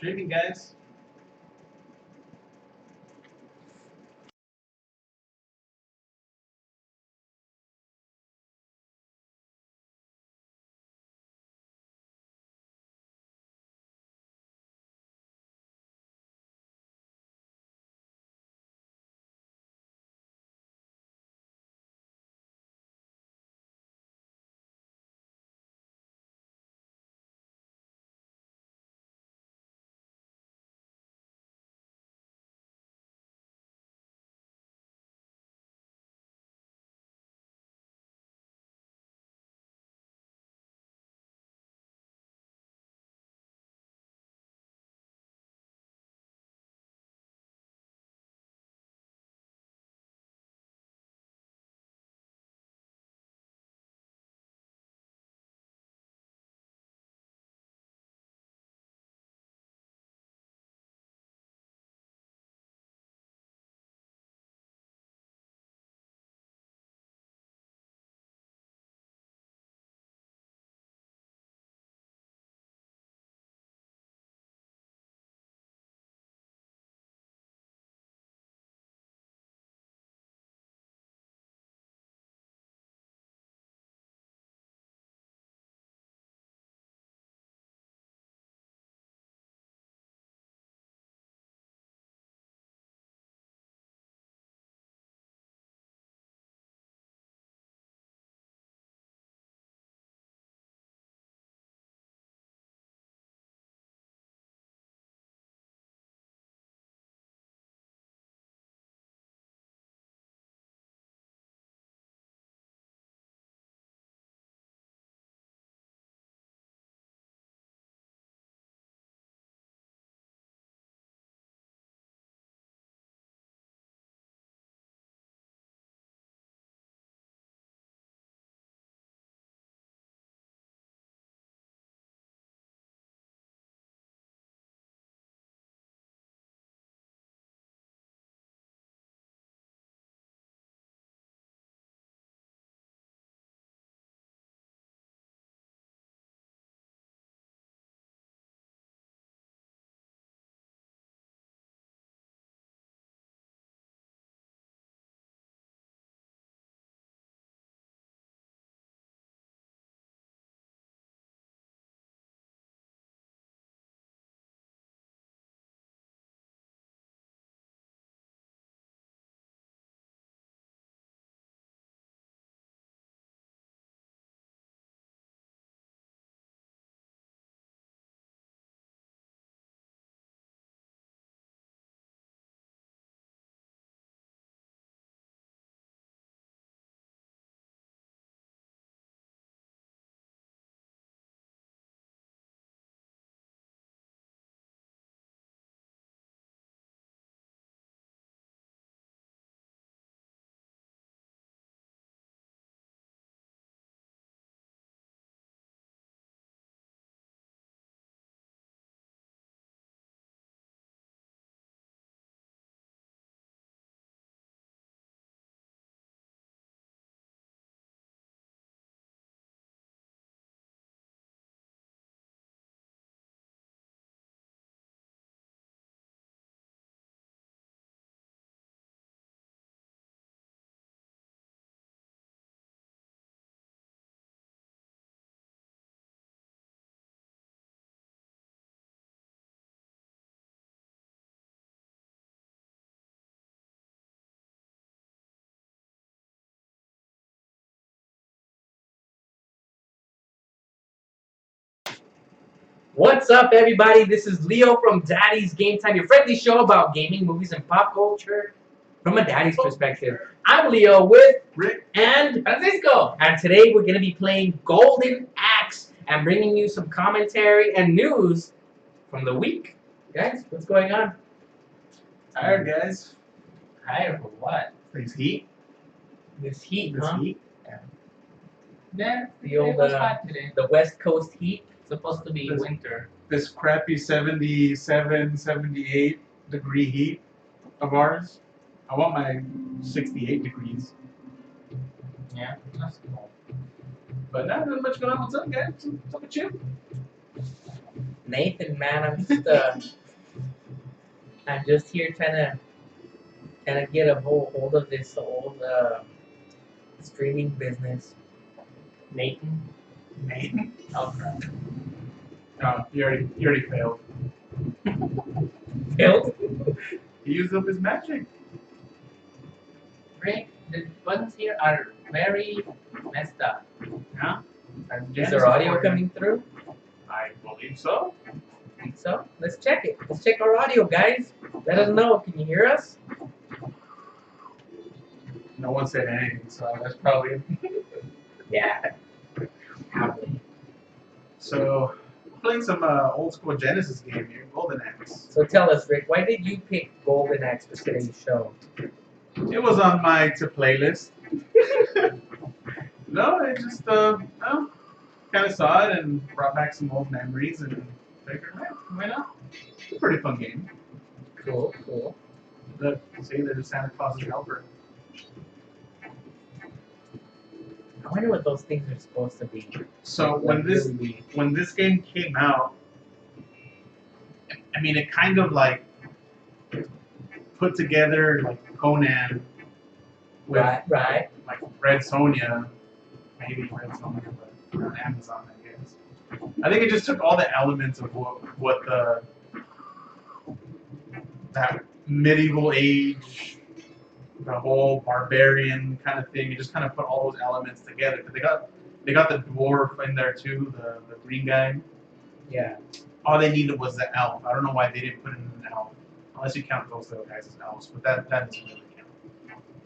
Streaming, guys. What's up, everybody? This is Leo from Daddy's Game Time, your friendly show about gaming, movies, and pop culture from a daddy's perspective. I'm Leo with Rick and Francisco, and today we're going to be playing Golden Axe and bringing you some commentary and news from the week. Guys, what's going on? Tired, guys. Tired for what? This heat. This heat, This huh? heat. Yeah, the It old was hot today. the West Coast heat. It's supposed to be This- winter. This crappy 77, 78 degree heat of ours. I want my 68 degrees. Yeah, that's cool. But not much going on. What's up, guys? What's up with you? Nathan, man, I'm just here trying to get a hold of this old streaming business. Nathan. Name? Oh crap. No, you already failed. Built? He used up his magic. Rick, the buttons here are very messed up. Yeah? Is there audio coming through? I believe so. Think so? Let's check it. Let's check our audio, guys. Let us know. Can you hear us? No one said anything, so that's probably. Yeah. Probably. So, playing some old school Genesis game here, Golden Axe. So tell us, Rick, why did you pick Golden Axe for today's show? It was on my to playlist. No, it just kind of saw it and brought back some old memories and figured, why not? It's a pretty fun game. Cool, cool. Look, see, there's Santa Claus's helper. I wonder what those things are supposed to be. So Like, really when this game came out, I mean, it kind of like put together like Conan with Right. like Red Sonja, maybe Red Sonja, but on Amazon, I guess. I think it just took all the elements of what that medieval age, the whole barbarian kind of thing. It just kind of put all those elements together. Cause they got the dwarf in there too, the green guy. Yeah. All they needed was the elf. I don't know why they didn't put in an elf, unless you count those little guys as elves. But that doesn't really count.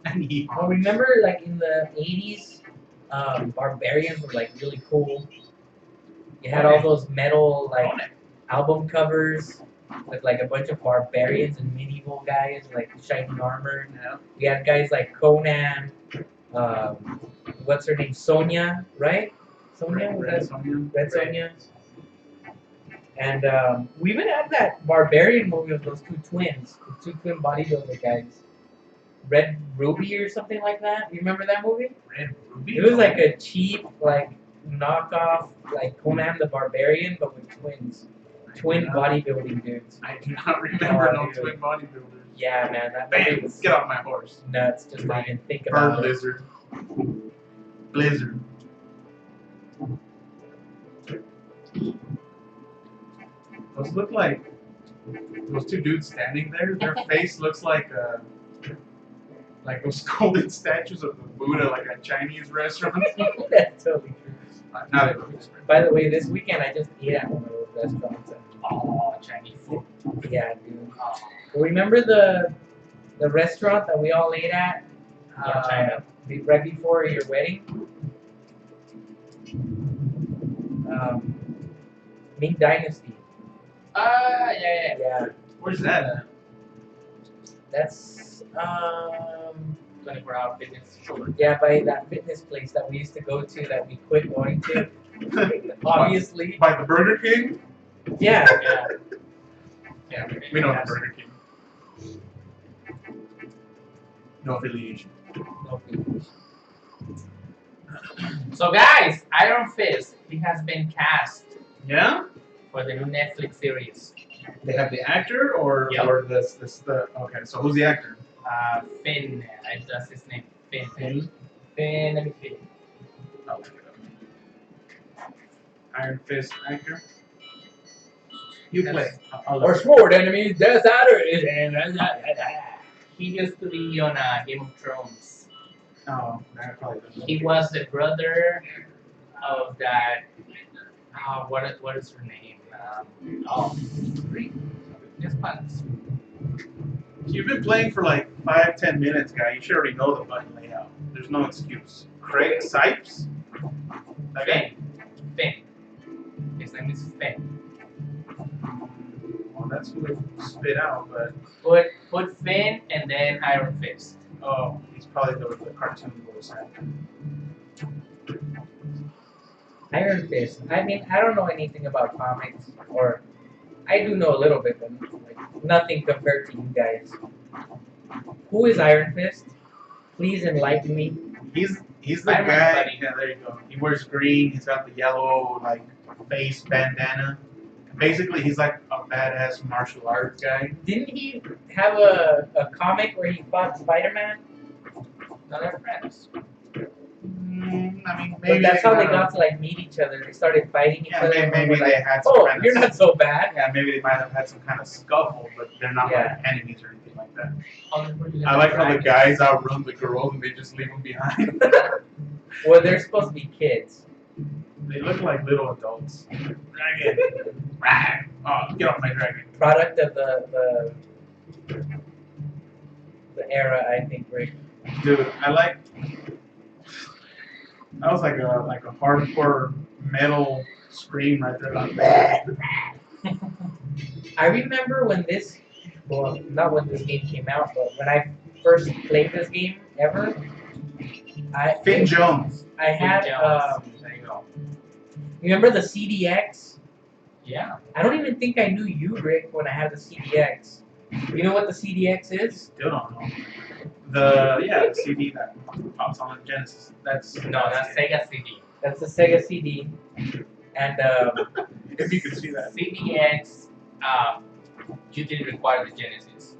And he. Well, remember, like in the 80s, barbarians were like really cool. You had all those metal like album covers with like a bunch of barbarians and medieval guys like shiny armor. Yeah. We had guys like Conan. What's her name? Sonya, right? Sonya, was Red that Sonja. Red Sonya? And we even had that barbarian movie of those two twins, the two twin bodybuilder guys. Red Ruby or something like that. You remember that movie? Red Ruby. It was like a cheap, like knockoff, like Conan the Barbarian, but with twins, twin bodybuilding dudes. I do not remember no dude. twin bodybuilders. Yeah, man, that movie Bam! was Get off my horse. nuts. Just to even think Bird about it. lizard. Blizzard. Those look like those two dudes standing there. Their face looks like those golden statues of the Buddha, like a Chinese restaurant. That's totally true. Not a restaurant. By the way, this weekend I just ate at one of those restaurants. And, Oh, Chinese food. yeah, dude. Oh, Remember the restaurant that we all ate at? Yeah, China. Right before your wedding? Ming Dynasty. yeah. Yeah. Where's that at? That's 24-hour fitness. yeah, by that fitness place that we used to go to that we quit going to. Obviously. By the Burger King? Yeah. Yeah. Yeah, we know the Burger King. No affiliation. So guys, Iron Fist, he has been cast Yeah? for the new Netflix series. They have the actor or Yep. or this the okay, so who's the actor? Finn, that's his name. Finn. Finn. Let me see. I'll look it up. Iron Fist actor. You Yes. play. I'll Or look. sword enemies, death adder. He used to be on Game of Thrones. Oh, that probably doesn't. He was the brother of that. What is her name? Just once. You've been playing for like 5-10 minutes, guy. You should already know the button layout. There's no excuse. Craig Sipes? That guy? Finn. His name is Finn. Well, that's who it spit out, but Put Finn and then Iron Fist. oh, he's probably the cartoon voice actor. Iron Fist. I mean, I don't know anything about comics, or I do know a little bit, but like, nothing compared to you guys. Who is Iron Fist? Please enlighten me. He's the Spider-Man guy. buddy. Yeah, there you go. He wears green. He's got the yellow like face bandana. basically he's like a badass martial arts guy. Didn't he have a comic where he fought Spider-Man? No, they're friends. I mean, But maybe that's how they had got to like meet each other. They started fighting each Yeah, other. And maybe were they like, had some oh, kind of you're not so bad. Yeah, maybe they might have had some kind of scuffle, but they're not Yeah. like enemies or anything like that. Oh, that's where you get I the like how the dragons. guys outrun the girls and they just leave them behind. Well, they're supposed to be kids. They look like little adults. Dragon. Oh, get off my dragon. Product of the era, I think, Rick. Dude, that was like a hardcore metal scream right there. Like, I remember when this, well, not when this game came out, but when I first played this game ever, Finn Jones. I had, There you go. remember the CDX? Yeah. I don't even think I knew you, Rick, when I had the CDX. You know what the CDX is? Still don't know. The CD that pops on the Genesis. That's Sega CD. That's the Sega CD. And if you could see that. CDX, you didn't require the Genesis.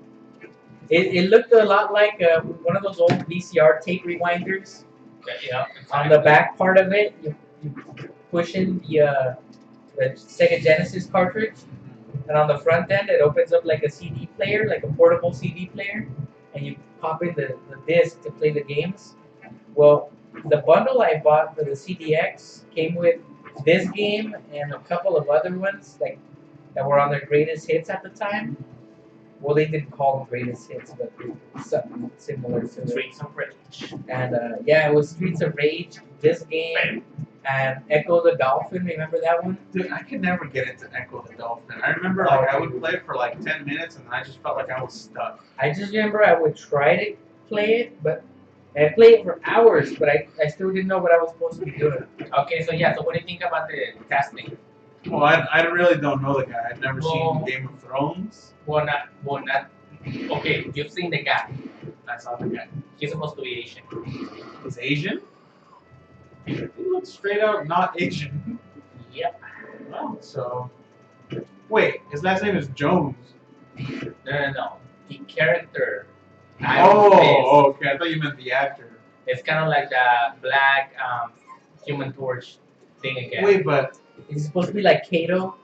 it looked a lot like one of those old VCR tape rewinders. Yeah, On the back part of it, you push in the Sega Genesis cartridge, and on the front end, it opens up like a CD player, like a portable CD player, and you pop in the disc to play the games. Well, the bundle I bought for the CDX came with this game and a couple of other ones like that were on their greatest hits at the time. Well, they didn't call them greatest hits, but something similar to it. Streets of Rage. And yeah, it was Streets of Rage, this game, and Echo the Dolphin. Remember that one? Dude, I could never get into Echo the Dolphin. I remember like I would play it for like 10 minutes and then I just felt like I was stuck. I just remember I would try to play it, but I played it for hours, but I still didn't know what I was supposed to be doing. Okay, so yeah, so what do you think about the casting? Well, I really don't know the guy. I've never Well- seen Game of Thrones. Well, not. Okay, you've seen the guy. I saw the guy. He's supposed to be Asian. He's Asian? He looks straight out not Asian. Yep. Well, so. Wait, his last name is Jones. No. The character. Oh, okay. I thought you meant the actor. It's kind of like the black Human Torch thing again. Wait, but Is it supposed to be like Kato?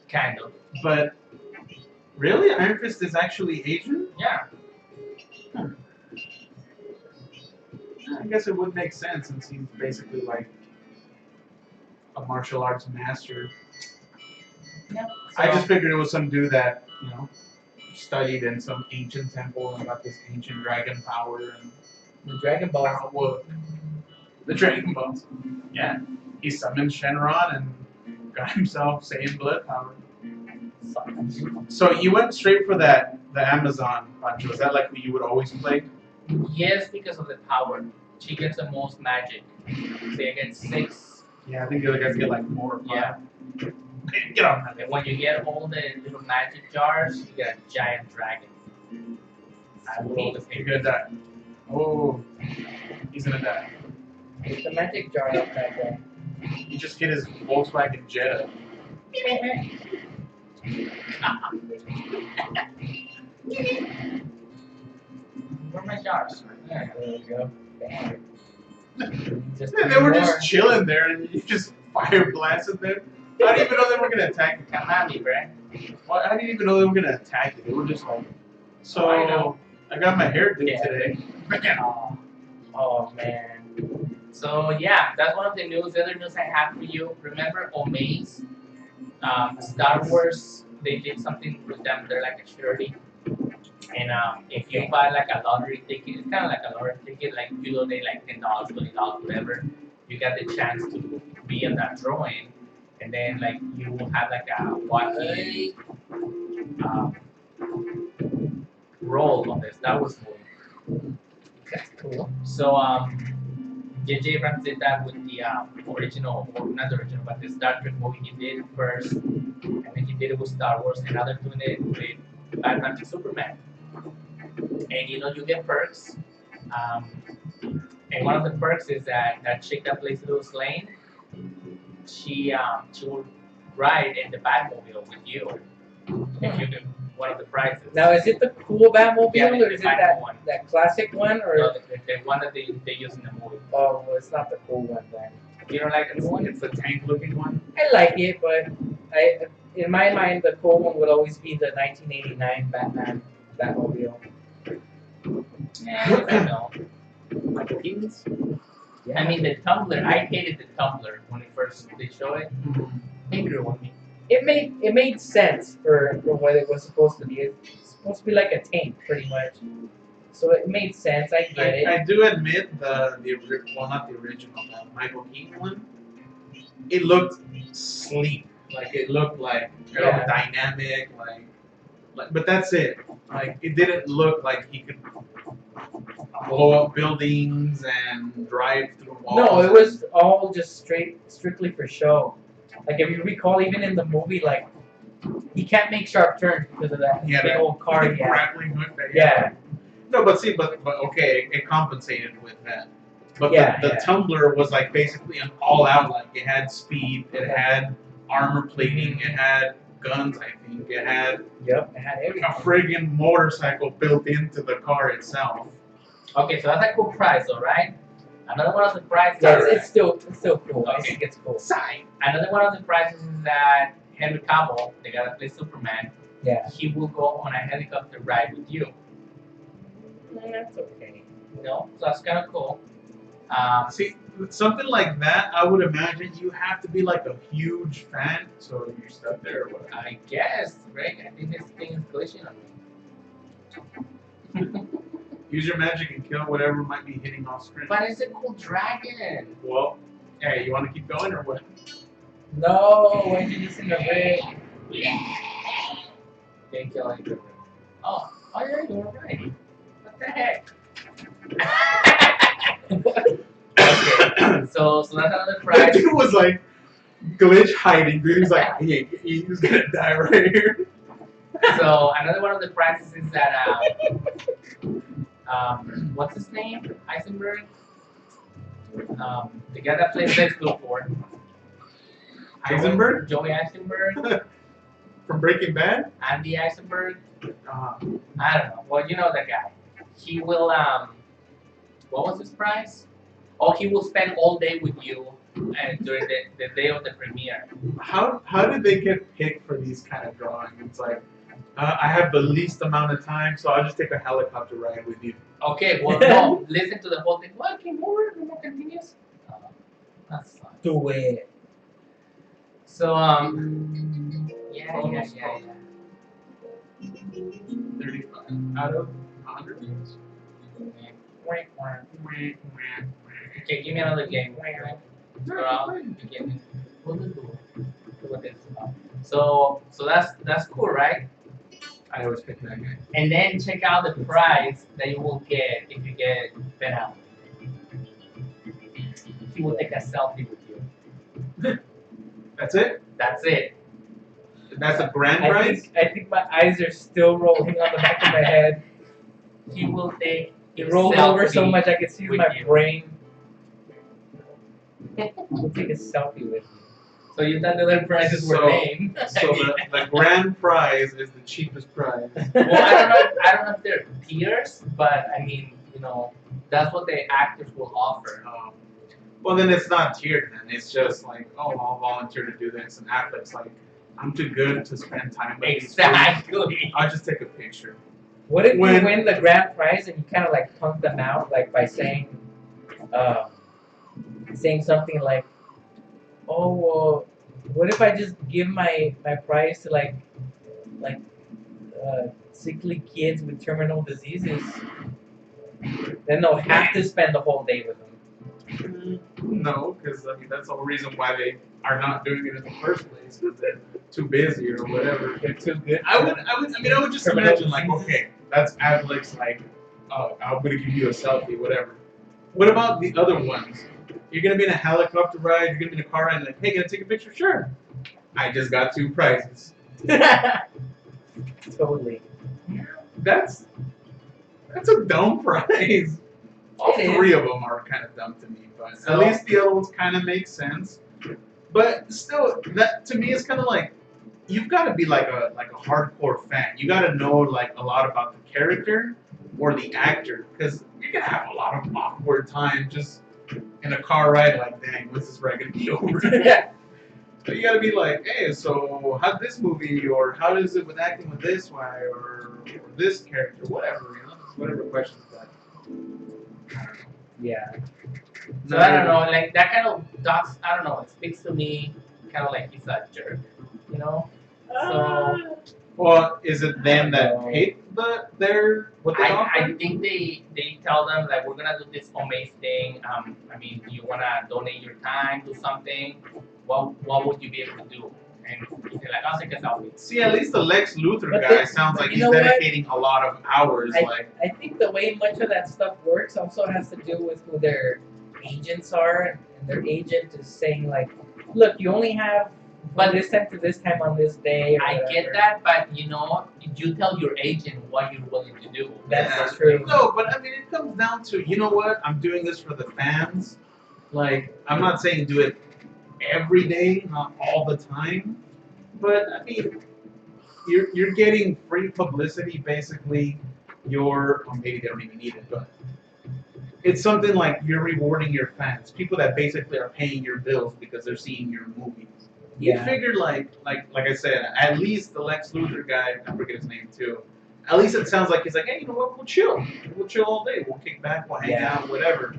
Kind of. Really? Iron Fist is actually Asian? Yeah. I guess it would make sense since he's basically like a martial arts master. Yeah. I just figured it was some dude that, studied in some ancient temple and got this ancient dragon power and The Dragon Ball. what? The Dragon Balls. Yeah. He summoned Shenron and got himself Saiyan blood power. So you went straight for the Amazon bunch. Was that like what you would always play? Yes, because of the power. She gets the most magic. They get 6. Yeah, I think the other guys get like 4 or 5. Yeah. Get on that. And when you get all the little magic jars, you get a giant dragon. I will roll the You're paper. gonna die. Oh, he's gonna die. It's the magic jar up that way. He just hit his Volkswagen Jetta. Where are my jars? There we go. Bam. Just And they were more. just chilling there, and you just fire blasted them. I didn't even know they were gonna attack it. Come at me, bruh. Well, I didn't even know they were gonna attack it. They were just like, so I know. I got my hair did Yeah. today. Oh man. So yeah, that's one of the news. The other news I have for you. Remember Omaze? Star Wars. They did something with them. They're like a charity. And if you buy like a lottery ticket, it's kind of like a lottery ticket. Like you donate like $10, $20, whatever. You get the chance to be in that drawing, and then like you will have like a walkie role on the Star Wars movie. That's cool. So J.J. Abrams did that with the original, or not the original, but the Star Trek movie he did first, and then he did it with Star Wars, and now they're doing it with Batman to Superman. And you get perks. And one of the perks is that chick that plays Lois Lane, she will ride in the Batmobile with you if you get one of the prizes. Now, is it the cool Batmobile Yeah, or the is it Batmobile one. that classic one? Or No, the one that they use in the movie. oh, well, it's not the cool one then. You don't like the new one? It's a tank-looking one. I like it, but in my mind, the cool one would always be the 1989 Batmobile. Yeah, I know. Michael Keaton's. Yeah. I mean, the tumbler. I hated the tumbler when they show it. It grew on me. It made sense for what it was supposed to be. It's supposed to be like a tank, pretty much. So it made sense. I get it. I do admit the not the original, the Michael Keaton one. It looked sleek, like it looked like aerodynamic, like. But that's it. Like it didn't look like he could blow up buildings and drive through walls. No, it was all just strictly for show. Like if you recall, even in the movie, like he can't make sharp turns because of that big old car he had. Grappling hook that Yeah. No, but see, but okay, it compensated with that. But the Yeah. tumbler was like basically an all-out. Like it had speed, it had armor plating, it had guns. I think it had Yep, it had a everything. friggin' motorcycle built into the car itself. Okay, so that's a cool prize, though, right? Another one of the prizes. Yeah, it's still cool. I Okay. think it's cool. Sign. Another one of the prizes is that Henry Cavill, the guy that plays Superman, Yeah. he will go on a helicopter ride with you. That's okay. You know, so that's kind of cool. See, something like that, I would imagine you have to be like a huge fan, so you're stuck there or whatever. I guess, Greg, I think this thing is glitching on me. Use your magic and kill whatever might be hitting off screen. But it's a cool dragon. Well, hey, you want to keep going or what? No, why'd you listen to Rick? Didn't kill anything. Oh yeah, you were right. What the heck? Okay, so that's another That prize. dude was like glitch hiding. Dude, he was like, he was gonna die right here. So another one of the prizes is that what's his name? Eisenberg. The guy that plays Lex Luthor. Heisenberg? Joey Eisenberg. From Breaking Bad? Andy Eisenberg. Uh, I don't know. Well, you know that guy. He will what was his prize? Oh, he will spend all day with you during the day of the premiere. how did they get picked for these kind of drawings? It's like, I have the least amount of time, so I'll just take a helicopter ride with you. Okay, well no, listen to the whole thing. What, can more continuous? That's fine. Do it. So yeah. 35 out of 100. Okay, give me another game. Beginning. So that's cool, right? I always pick that guy. And then check out the prize that you will get if you get Ben Affleck. He will take a selfie with you. That's it? That's it. That's a grand prize? I think my eyes are still rolling on the back of my head. He will take. It rolled over so much I could see with my you. brain. We'll take a selfie with you. So you thought the other prizes were So- lame. So the grand prize is the cheapest prize. Well, I don't know if they're tiers, but I mean, you know, that's what the actors will offer. Well, then it's not tiered then. It's just like, oh, I'll volunteer to do this. And Affleck's like, I'm too good to spend time with these fools. Exactly. I'll just take a picture. What if When- you win the grand prize and you kind of like punk them out, like by saying something like, "Oh, well, what if I just give my prize to like sickly kids with terminal diseases? Then they'll have to spend the whole day with them." No, because I mean that's the whole reason why they are not doing it in the first place, because they're too busy or whatever. They're too good. I would just Terminal imagine like, diseases. okay, that's Affleck's like, oh, I'm gonna give you a selfie, whatever. What about the other ones? You're gonna be in a helicopter ride, you're gonna be in a car ride, and like, hey, can I take a picture? Sure. I just got 2 prizes. Totally. That's a dumb prize. All It is. 3 of them are kind of dumb to me, but So- at least the other ones kind of make sense. But still, that to me is kind of like you've got to be like a hardcore fan. You got to know like a lot about the character or the actor because you're gonna have a lot of awkward time just in a car ride. Like, dang, when's this ride gonna be over? So you gotta be like, hey, so how'd this movie, or how does it with acting with this guy, or this character, whatever, you know, just whatever questions that. I don't know. Yeah. So I don't know, like that kind of talks. I don't know. It speaks to me, kind of like he's a jerk, you know. So Well, is it them that hate their what they offer? I think they tell them like we're gonna do this amazing thing. I mean, do you wanna donate your time to something? What would you be able to do? And they're like, I'll take a selfie. See, at least the Lex Luthor But guy the- sounds like you he's know what? dedicating a lot of hours. I think the way much of that stuff works also has to do with who their agents are, and their agent is saying like, look, you only have But this time to this time on this day. Or I whatever. get that, but you know, you tell your agent what you're willing to do. That's true. No, but I mean, it comes down to, you know what? I'm doing this for the fans. Like, I'm not saying do it every day, not all the time, but I mean, you're getting free publicity. Basically, or maybe they don't even need it, but it's something like you're rewarding your fans, people that basically are paying your bills because they're seeing your movies. You Yeah. figure like I said, at least the Lex Luthor guy, I forget his name too. At least it sounds like he's like, hey, you know what? We'll chill. We'll chill all day. We'll kick back. We'll hang out. Whatever.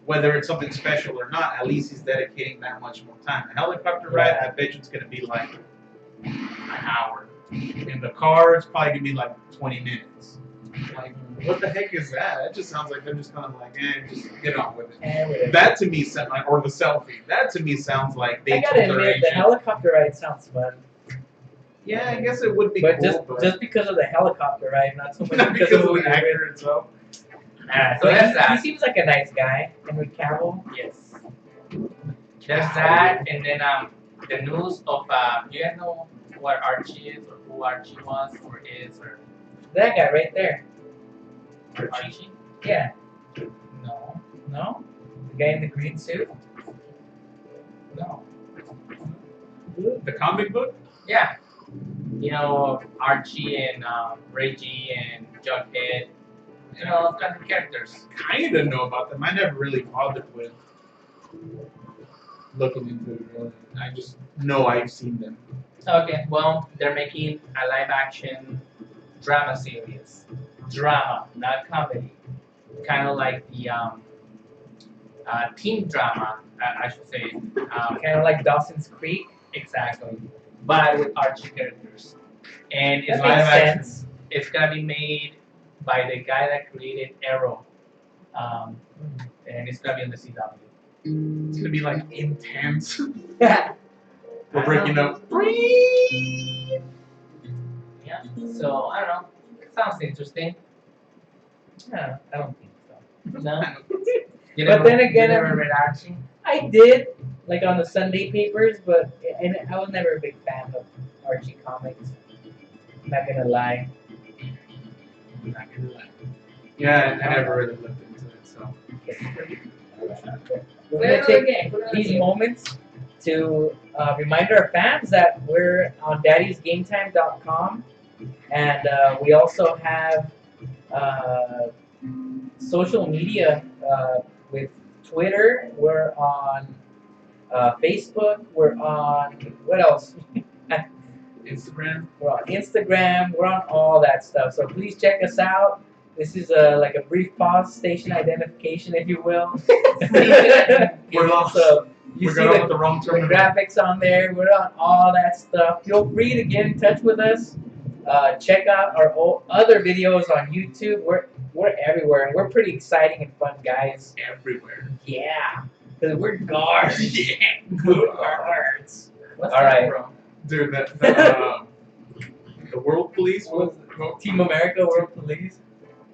Whether it's something special or not, at least he's dedicating that much more time. The helicopter ride, I bet you it's gonna be like an hour. In the car, it's probably gonna be like 20 minutes. Like, what the heck is that? That just sounds like they're just kind of like, just get on with it. And whatever. That to me sounds like, or the selfie. That to me sounds like they I told gotta their admit, the agent. helicopter ride sounds fun. Yeah, I guess it would be But cool, just because of the helicopter ride, not so much not because because of of the the actor itself. So So that's he that. seems like a nice guy, Henry Cavill. Yes. There's that, and then the news of you guys know what Archie is or who Archie was or is or That guy right there. Archie? Yeah. No, No? The guy in the green suit? no. The comic book? Yeah. You know Archie and Reggie and Jughead. You know, those kind of characters. Kind of know about them. I never really bothered with looking into it. Really. I just know I've seen them. Okay, well, they're making a live action drama series. Drama, not comedy. Kind of like the teen drama, I should say. Kind of like Dawson's Creek. Exactly. But with Archie characters. And it's That live makes action. sense. It's gonna be made by the guy that created Arrow. And it's gonna be on the CW. It's gonna be like intense. Yeah. We're breaking up. Yeah. So I don't know. Sounds interesting. I don't think so. No. You But then again, you never read Archie? I did, like on the Sunday papers, but and I was never a big fan of Archie comics. I'm not gonna lie. I'm not gonna lie. Yeah, I never really looked into it, so. We're gonna take these moments to remind our fans that we're on daddysgametime.com, and we also have social media with Twitter. We're on Facebook. We're on what else? Instagram. We're on Instagram. We're on all that stuff. So please check us out. This is like a brief pause, station identification, if you will. We're lost. So you We're see going the with the wrong the term. graphics on there. We're on all that stuff. Feel free to get in touch with us. Check out our other videos on YouTube. We're everywhere, and we're pretty exciting and fun guys. Everywhere. Yeah, because we're guards. Yeah. We're guards. What's All that right. from? Dude, the World Police. What was it? Team America, World Police.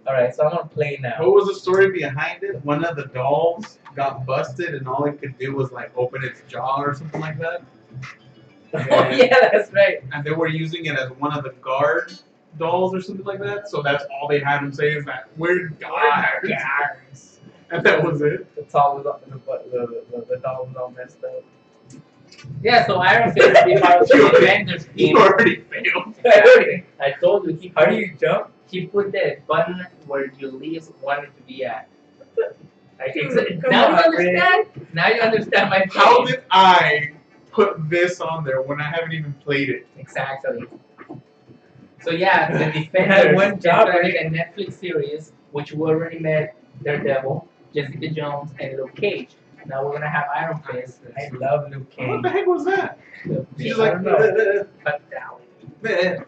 All right, so I'm gonna play now. What was the story behind it? One of the dolls got busted, and all it could do was like open its jaw or something like that. Oh yeah, that's right. And they were using it as one of the guard dolls or something like that. So that's all they had him say is that we're guards. Guards. And that was it. The doll was all messed up. Yeah, so Iron Fist will be part of the Defenders You team. already failed. Exactly. I told you, How do you jump? he put the button where you least wanted to be at. Come Now on, you understand? Now you understand my How pain. did I put this on there when I haven't even played it? Exactly. So yeah, the Had Defenders one is job, gonna be right? a Netflix series, which we already met Daredevil, Jessica Jones, and Luke Cage. Now we're gonna have Iron Fist. I love Luke What the Cage. heck was that? She's She's like, I don't know. fatality.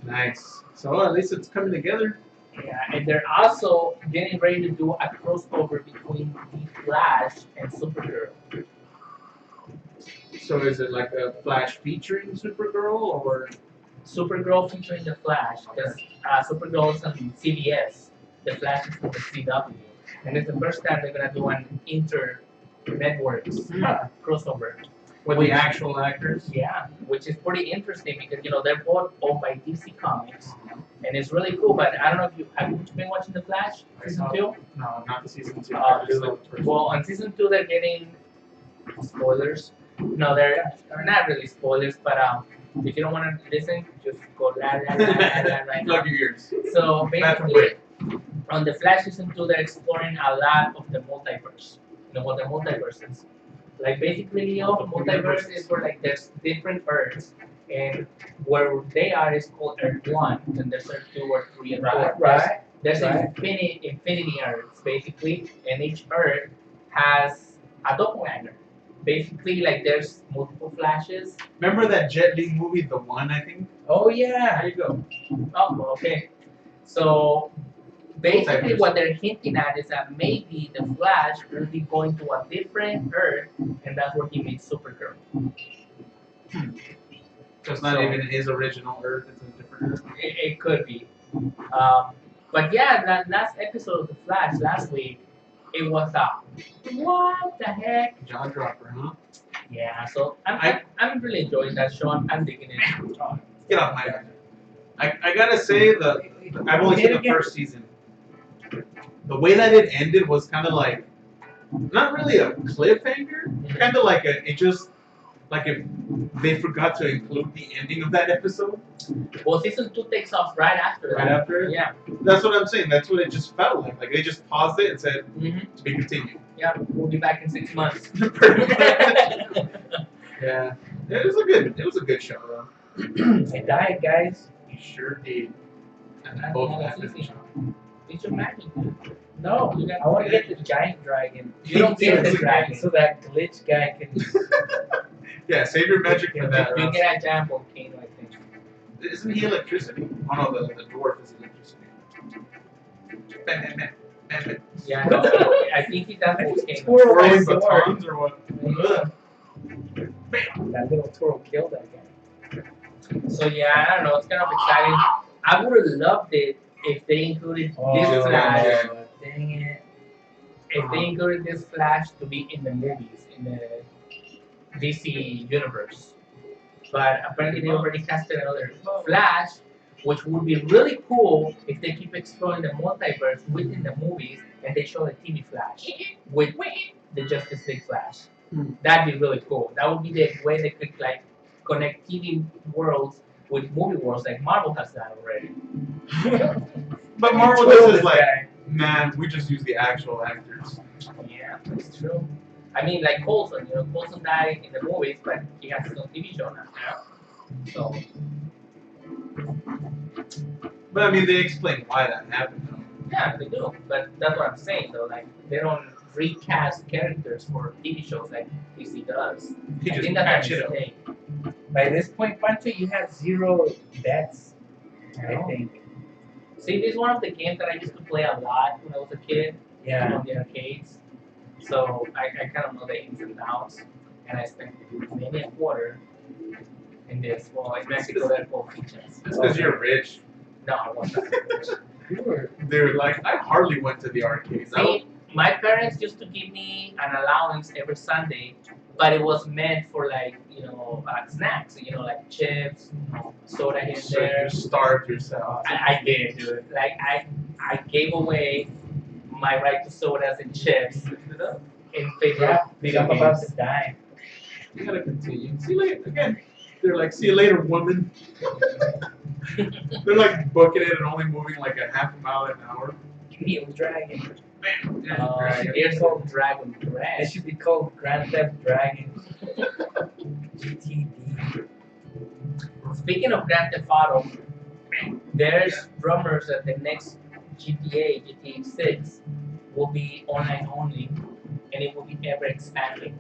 Nice. So at least it's coming together. Yeah, and they're also getting ready to do a crossover between the Flash and Supergirl. So is it like a Flash featuring Supergirl or? Supergirl featuring the Flash, because Supergirl is on CBS, the Flash is on the CW, and it's the first time they're gonna do an inter-networks crossover. With the actual actors? Yeah, which is pretty interesting because they're both owned by DC Comics, and it's really cool. But I don't know if you have you been watching the Flash season 2? No, not the season 2. Well, on season 2 they're getting spoilers. No, they're not really spoilers, but if you don't want to listen, just go la la la la la right now. Plug your ears. So Bathroom basically, break. on the Flash season 2, they're exploring a lot of the multiverse. You know what the multiverse is? Like basically, multiverse is where like there's different Earths, and where they are is called Earth 1, and there's Earth 2 or 3 and 4. Right. There's Right. infinity Earths basically, and each Earth has a doppelganger. Basically, like there's multiple Flashes. Remember that Jet Li movie, The One, I think? Oh yeah. There you go. Oh, well, okay. So basically, what they're hinting at is that maybe the Flash will be going to a different Earth, and that's where he meets Supergirl. So it's not even his original Earth, it's a different Earth. It could be. But yeah, that last episode of The Flash last week, it was what the heck? Jaw dropper, huh? Yeah, so I'm really enjoying that show. I'm digging it. Get off my head. I gotta say, I've only seen the first season. The way that it ended was kind of like, not really a cliffhanger, kind of like if they forgot to include the ending of that episode. Well, season 2 takes off right after that. Right after it? Yeah. That's what I'm saying. That's what it just felt like. Like they just paused it and said, to be continued. Yeah, we'll be back in 6 months. Yeah. It was a good show though. I died, guys. You sure did. And That's both all of it's them. easy. It's your magic. No, You got- I want to get the giant dragon. You don't get the dragon. So that glitch guy can. Yeah, save your magic for that. You Ross. get a giant volcano, I think. Isn't he electricity? Oh no, the dwarf is electricity. Bam, bam, bam, bam, bam. Yeah, no, I think he does volcano. Twirl my Throwing sword. batons or what? Ugh. That little Toro killed that guy. So yeah, I don't know. It's kind of exciting. I would have loved it if they included this Flash. Dang it. If they included this Flash to be in the movies, in the DC universe. But apparently they already casted another Flash, which would be really cool if they keep exploring the multiverse within the movies and they show the TV Flash with the Justice League Flash. That'd be really cool. That would be the way they could like connect TV worlds with movie worlds, like Marvel has that already. But Marvel Twirl is this like, guy. man, we just use the actual actors. Yeah, that's true. I mean, like Coulson, Coulson died in the movies, but he has his own TV show now. So, But I mean, they explain why that happened though. yeah, they do. But that's what I'm saying, though. Like, they don't recast characters for TV shows like DC does. He I just think that's patch a it up. mistake. By this point, Pancho, you have 0 deaths. I think. See, this is one of the games that I used to play a lot when I was a kid Yeah. on the arcades. So I kind of know the ins and outs, and I spent many a quarter in this. Well, in Mexico, they're called fichas. It's because you're rich. No, I wasn't. You were. They're like, I hardly went to the arcades. See, my parents used to give me an allowance every Sunday, but it was meant for like snacks, like chips, soda here and So there. you starved yourself. I did, dude. Like I gave away my right to sodas and chips in favor Yeah, of video I'm about games. to die. You gotta continue. See you later. Again, they're like, see you later, woman. They're like booking it and only moving like a half a mile an hour. Neil Dragon. Bam. There's Oh, Dragon. here's old Dragon It Crash. should be called Grand Theft Dragon. GTD. Speaking of Grand Theft Auto, there's rumors that the next GTA 6, will be online only, and it will be ever expanding.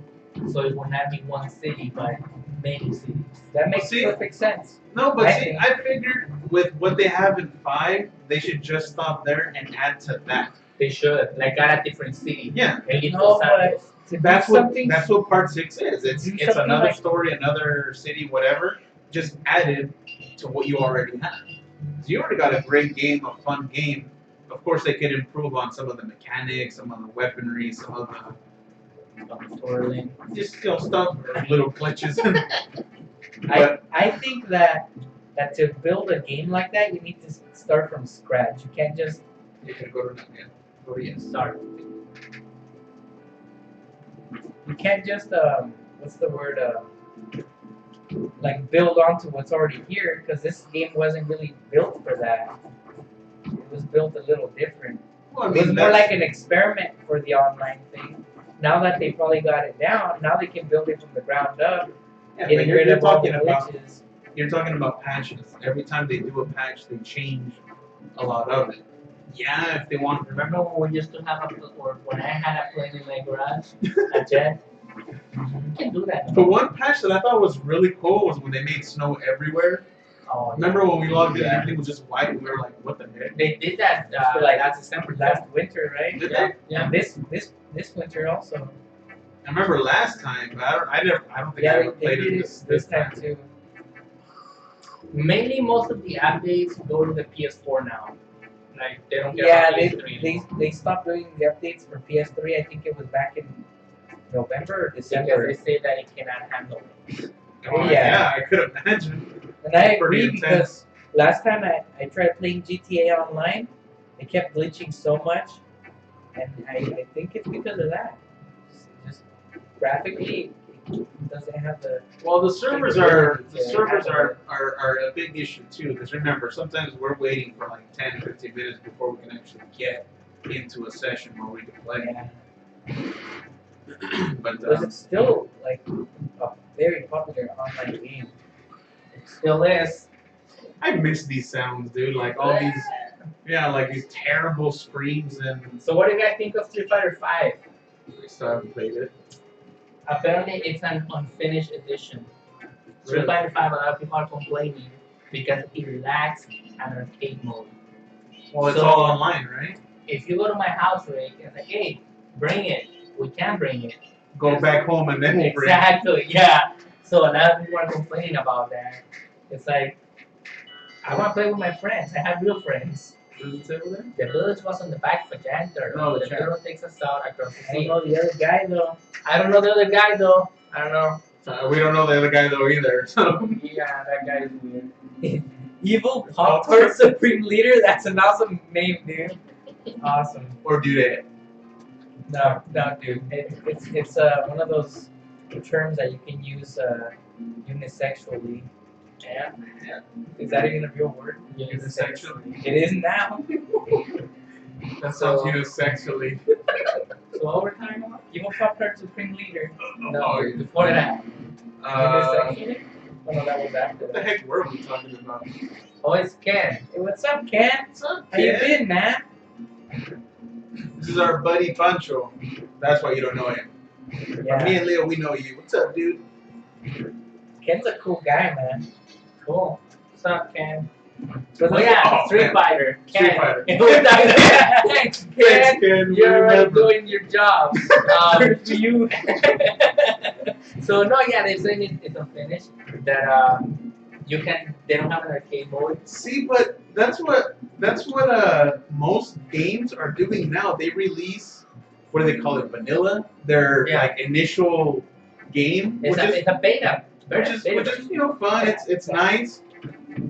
So it will not be one city, but many cities. That makes See? perfect sense. No, but I see, think- I figured with what they have in 5, they should just stop there and add to that. They should, like, at a different city. Yeah, Maybe No, Los but Santos. to do that's what something. part 6 is. It's Do it's something another like- story, another city, whatever, just added to what you already have. So you already got a great game, a fun game. Of course, they could improve on some of the mechanics, some of the weaponry, some of the Storyline. just stuff, or little glitches. I think that to build a game like that, you need to start from scratch. You can't just You can go to yes. Start. what's the word like build onto what's already here, because this game wasn't really built for that. It was built a little different. Well, I It was mean, more that's- like an experiment for the online thing. Now that they probably got it down, now they can build it from the ground up, yeah, but getting you're, rid you're of all the talking about glitches. you're talking about patches. Every time they do a patch, they change a lot of it. Yeah, if they want. Remember when we used to have or when I had a plane in my garage, a jet? You can do that. The one patch that I thought was really cool was when they made snow everywhere. Oh, Remember when we logged in, Yeah. everything was just white, and we were like, "What the heck?" They did that For like last December. last winter, right? Did Yeah, they? yeah. This winter also. I remember last time, but I don't think I Yeah, ever they played did it it this time too. Mainly, most of the updates go to the PS4 now. Like they don't get Yeah, on they PS3 they anymore. they stopped doing the updates for PS3. I think it was back in November or Because December. they say that it cannot handle it. Oh, Yeah. yeah, I could imagine. And I Pretty agree because last time I tried playing GTA Online, it kept glitching so much, and I think it's because of that. Just graphically, it doesn't have the. Well, the servers are a big issue too. Because remember, sometimes we're waiting for like 10, 15 minutes before we can actually get into a session where we can play. Yeah. But But it's still like a very popular online game. It still is. I miss these sounds, dude. Like all these, like these terrible screams and So what do you guys think of Street Fighter 5? I still haven't played it. Apparently, it's an unfinished edition. Street Really? Fighter 5, a lot of people are complaining because it lacks an arcade mode. Well, it's So- all online, right? If you go to my house, Rick, and like, hey, bring it, we can bring it. Go back home and then we'll bring it. Exactly, yeah. So a lot of people are complaining about that. It's like, I want to play with my friends. I have real friends. What does it say over there? The village was on the back of a janitor. Oh, the check. girl takes us out across the I don't sea. know the other guy though. I don't know the other guy though. I don't know. We don't know the other guy though either. So Yeah, that guy is weird. Evil Pop Tart Supreme Leader. That's an awesome name, dude. Awesome. or do they? No, dude. It's one of those terms that you can use unisexually. Yeah. Is that even a real word? Unisexually. It is now. That sounds So- unisexually. So what we're talking about? Evil Pop Tart Supreme Leader. No, before that. Unisexually? Oh no, that was after What the that. heck were we talking about? Oh, it's Ken. Hey, what's up, Ken? What's up, How you kid? been, man? This is our buddy Pancho. That's why you don't know him. But me Yeah. and Leo, we know you. What's up, dude? Ken's a cool guy, man. Cool. What's up, Ken? But Oh yeah, Oh, Street man. Fighter. Ken. Street Fighter. We're talking about- Thanks, Ken. Thanks, Ken. We You're already remember. doing your job. For you. So no, yeah, they're saying it's unfinished. That they don't have an arcade mode. See, but that's what most games are doing now. They release, what do they call it, vanilla? Their Yeah. like initial game, It's which a beta. is fun. It's nice.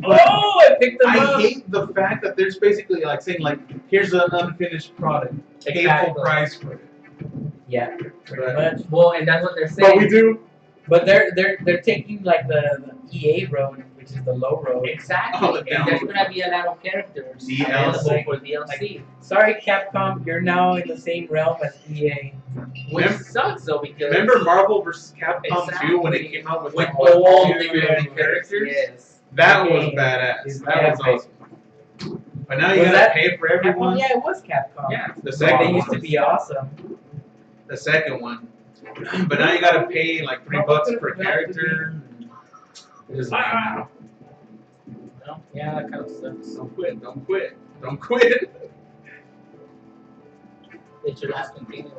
Oh, I picked them I up. hate the fact that there's basically like saying like, here's an unfinished product, pay full Exactly. price for it. Yeah, pretty But- much. Well, and that's what they're But we saying. do. But they're taking like the EA road, which is the low road. Exactly. Oh, the And there's download. gonna be a lot of characters DLC. available for DLC. Sorry, Capcom, you're now in the same realm as EA. Which Remember- sucks though because Remember Marvel vs. Capcom 2 when it Exactly. came out with with like all the 50 characters? Yes. That Okay. was badass. It's That was epic. awesome. But now you Was gotta that pay for Capcom? everyone. Yeah, it was Capcom. Yeah. The Like, second they used one. to be awesome. The second one. But now you gotta pay like $3 per character. It is now. Well, yeah, that kind of sucks. Don't quit. Don't quit. Don't quit. It should have continued.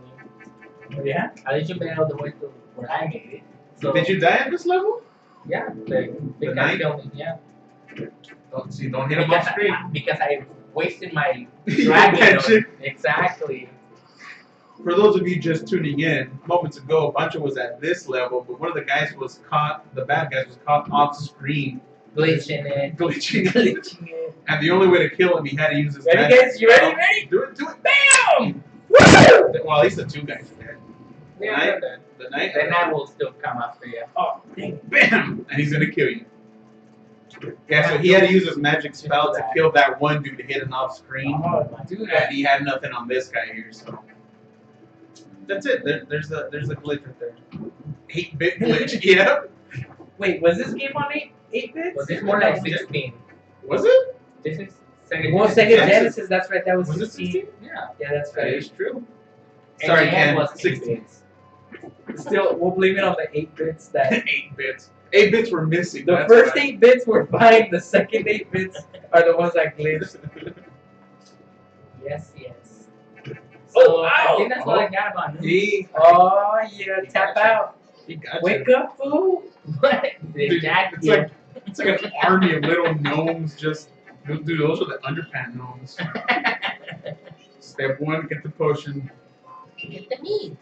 Yeah. At least you made it all the way to where I made it. So Did you die at this level? yeah, The kept night? filming, yeah. Don't see. Don't hit him off screen. Because I wasted my You dragon. mentioned- Exactly. For those of you just tuning in, moments ago, Pancho was at this level, but one of the guys was caught. The bad guys was caught off screen, Glitching it. glitching. Glitching it. And the only way to kill him, he had to use his. Ready, magic guys? You ready? spell. Ready? Do it. Do it. Bam! Woo! Well, at least the two guys are dead. Yeah, Right? then The knight. then I will still come after you. Oh, dang it. Bam! And he's gonna kill you. Yeah, so he had to use his magic spell to kill that one dude hidden off screen. Oh, my dude. And he had nothing on this guy here, so that's it. There's a glitch right there. 8-bit glitch. Yeah. Wait, was this game on 8 bits? But it's more like 16. Was it? This is Sega Well, Genesis. Sega Genesis. Genesis, that's right, that was Was it 16. 16? Yeah. Yeah, that's That right. is true. And Sorry, the Ken. end was 16. 8 bits. Still, we'll blame it on the 8 bits that 8 bits. 8 bits were missing. the that's first why. 8 bits were fine, the second 8 bits are the ones that glitched. Yes, yes. Oh, So I ow! think that's all I got about news. He Oh, yeah, tap out. got Wake you. up, fool. What? The Dude, Jack it's like an army of little gnomes just. Dude, those are the underpant gnomes. Step 1, get the potion. Get the meat.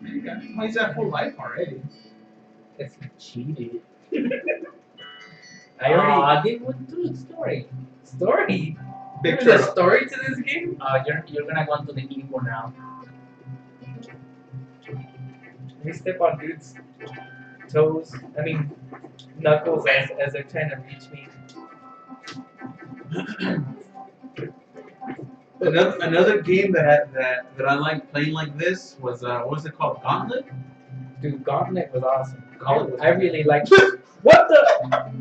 Well, he's at full life already. That's cheated. I already. I did went through the story. Story? Big There's a turtle. story to this game? You're gonna go into the evil now. Let me step on dude's toes. I mean, knuckles as they're trying to reach me. Another game that I like playing like this was what was it called? Gauntlet? Dude, Gauntlet was awesome. Gauntlet was I really liked it. What the?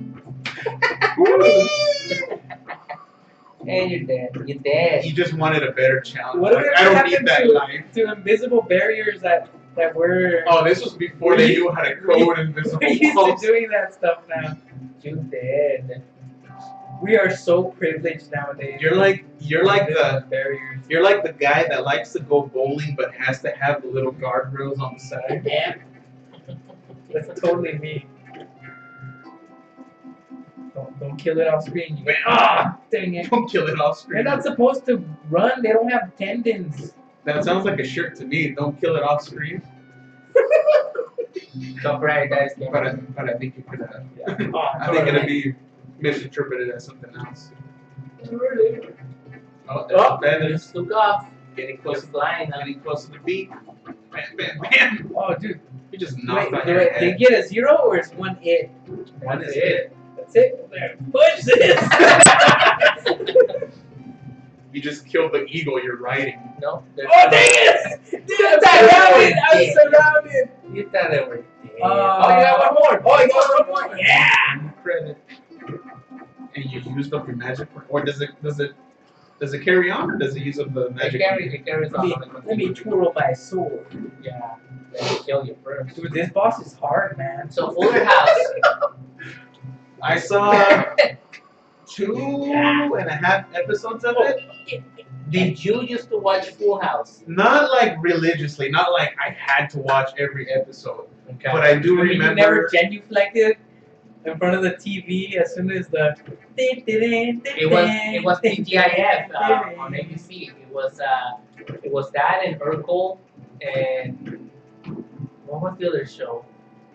Hey, you're dead. You're dead. He just wanted a better challenge. What Like, I don't need happened that life. to invisible barriers that were Oh, this was before they knew how to code invisible we're used to walls. doing that stuff now. You dead. We are so privileged nowadays. You're like Invisible the barriers. you're like the guy that likes to go bowling but has to have the little guardrails on the side. Yeah. That's totally me. Don't kill it off screen. You go, ah, dang it. Don't kill it off They're screen. not supposed to run. They don't have tendons. That sounds like a shirt to me. Don't kill it off screen. Copyright guys. But I think you could have. Yeah. Oh, I think it'd be misinterpreted as something else. Oh, there's Oh. the feathers. Just look off. Getting Close close, the line. getting close to the beat. Bam, bam, bam. Oh, dude. You just Wait, knocked on do your they head. get a 0 or is one it? One is That's it. That's it. There. Push this. You just killed the eagle you're riding. No. there's Oh, no- dang it! Dude, You I'm thought surrounded. they I'm were surrounded. You thought they were dead. Oh, you got one more. Oh, you got one more. Yeah. Credit. And you used up your magic, or does it carry on, or does it use up the magic? It carries on. Let me twirl my sword. Yeah. Let me kill you first. Dude, this boss is hard, man. So Fuller House. I saw 2.5 episodes of it. Did you used to watch Full House? Not like religiously, not like I had to watch every episode, Okay. but I do I mean, you remember. never genuflected in front of the TV as soon as the. It was TGIF on ABC. It was that and Urkel and what was the other show?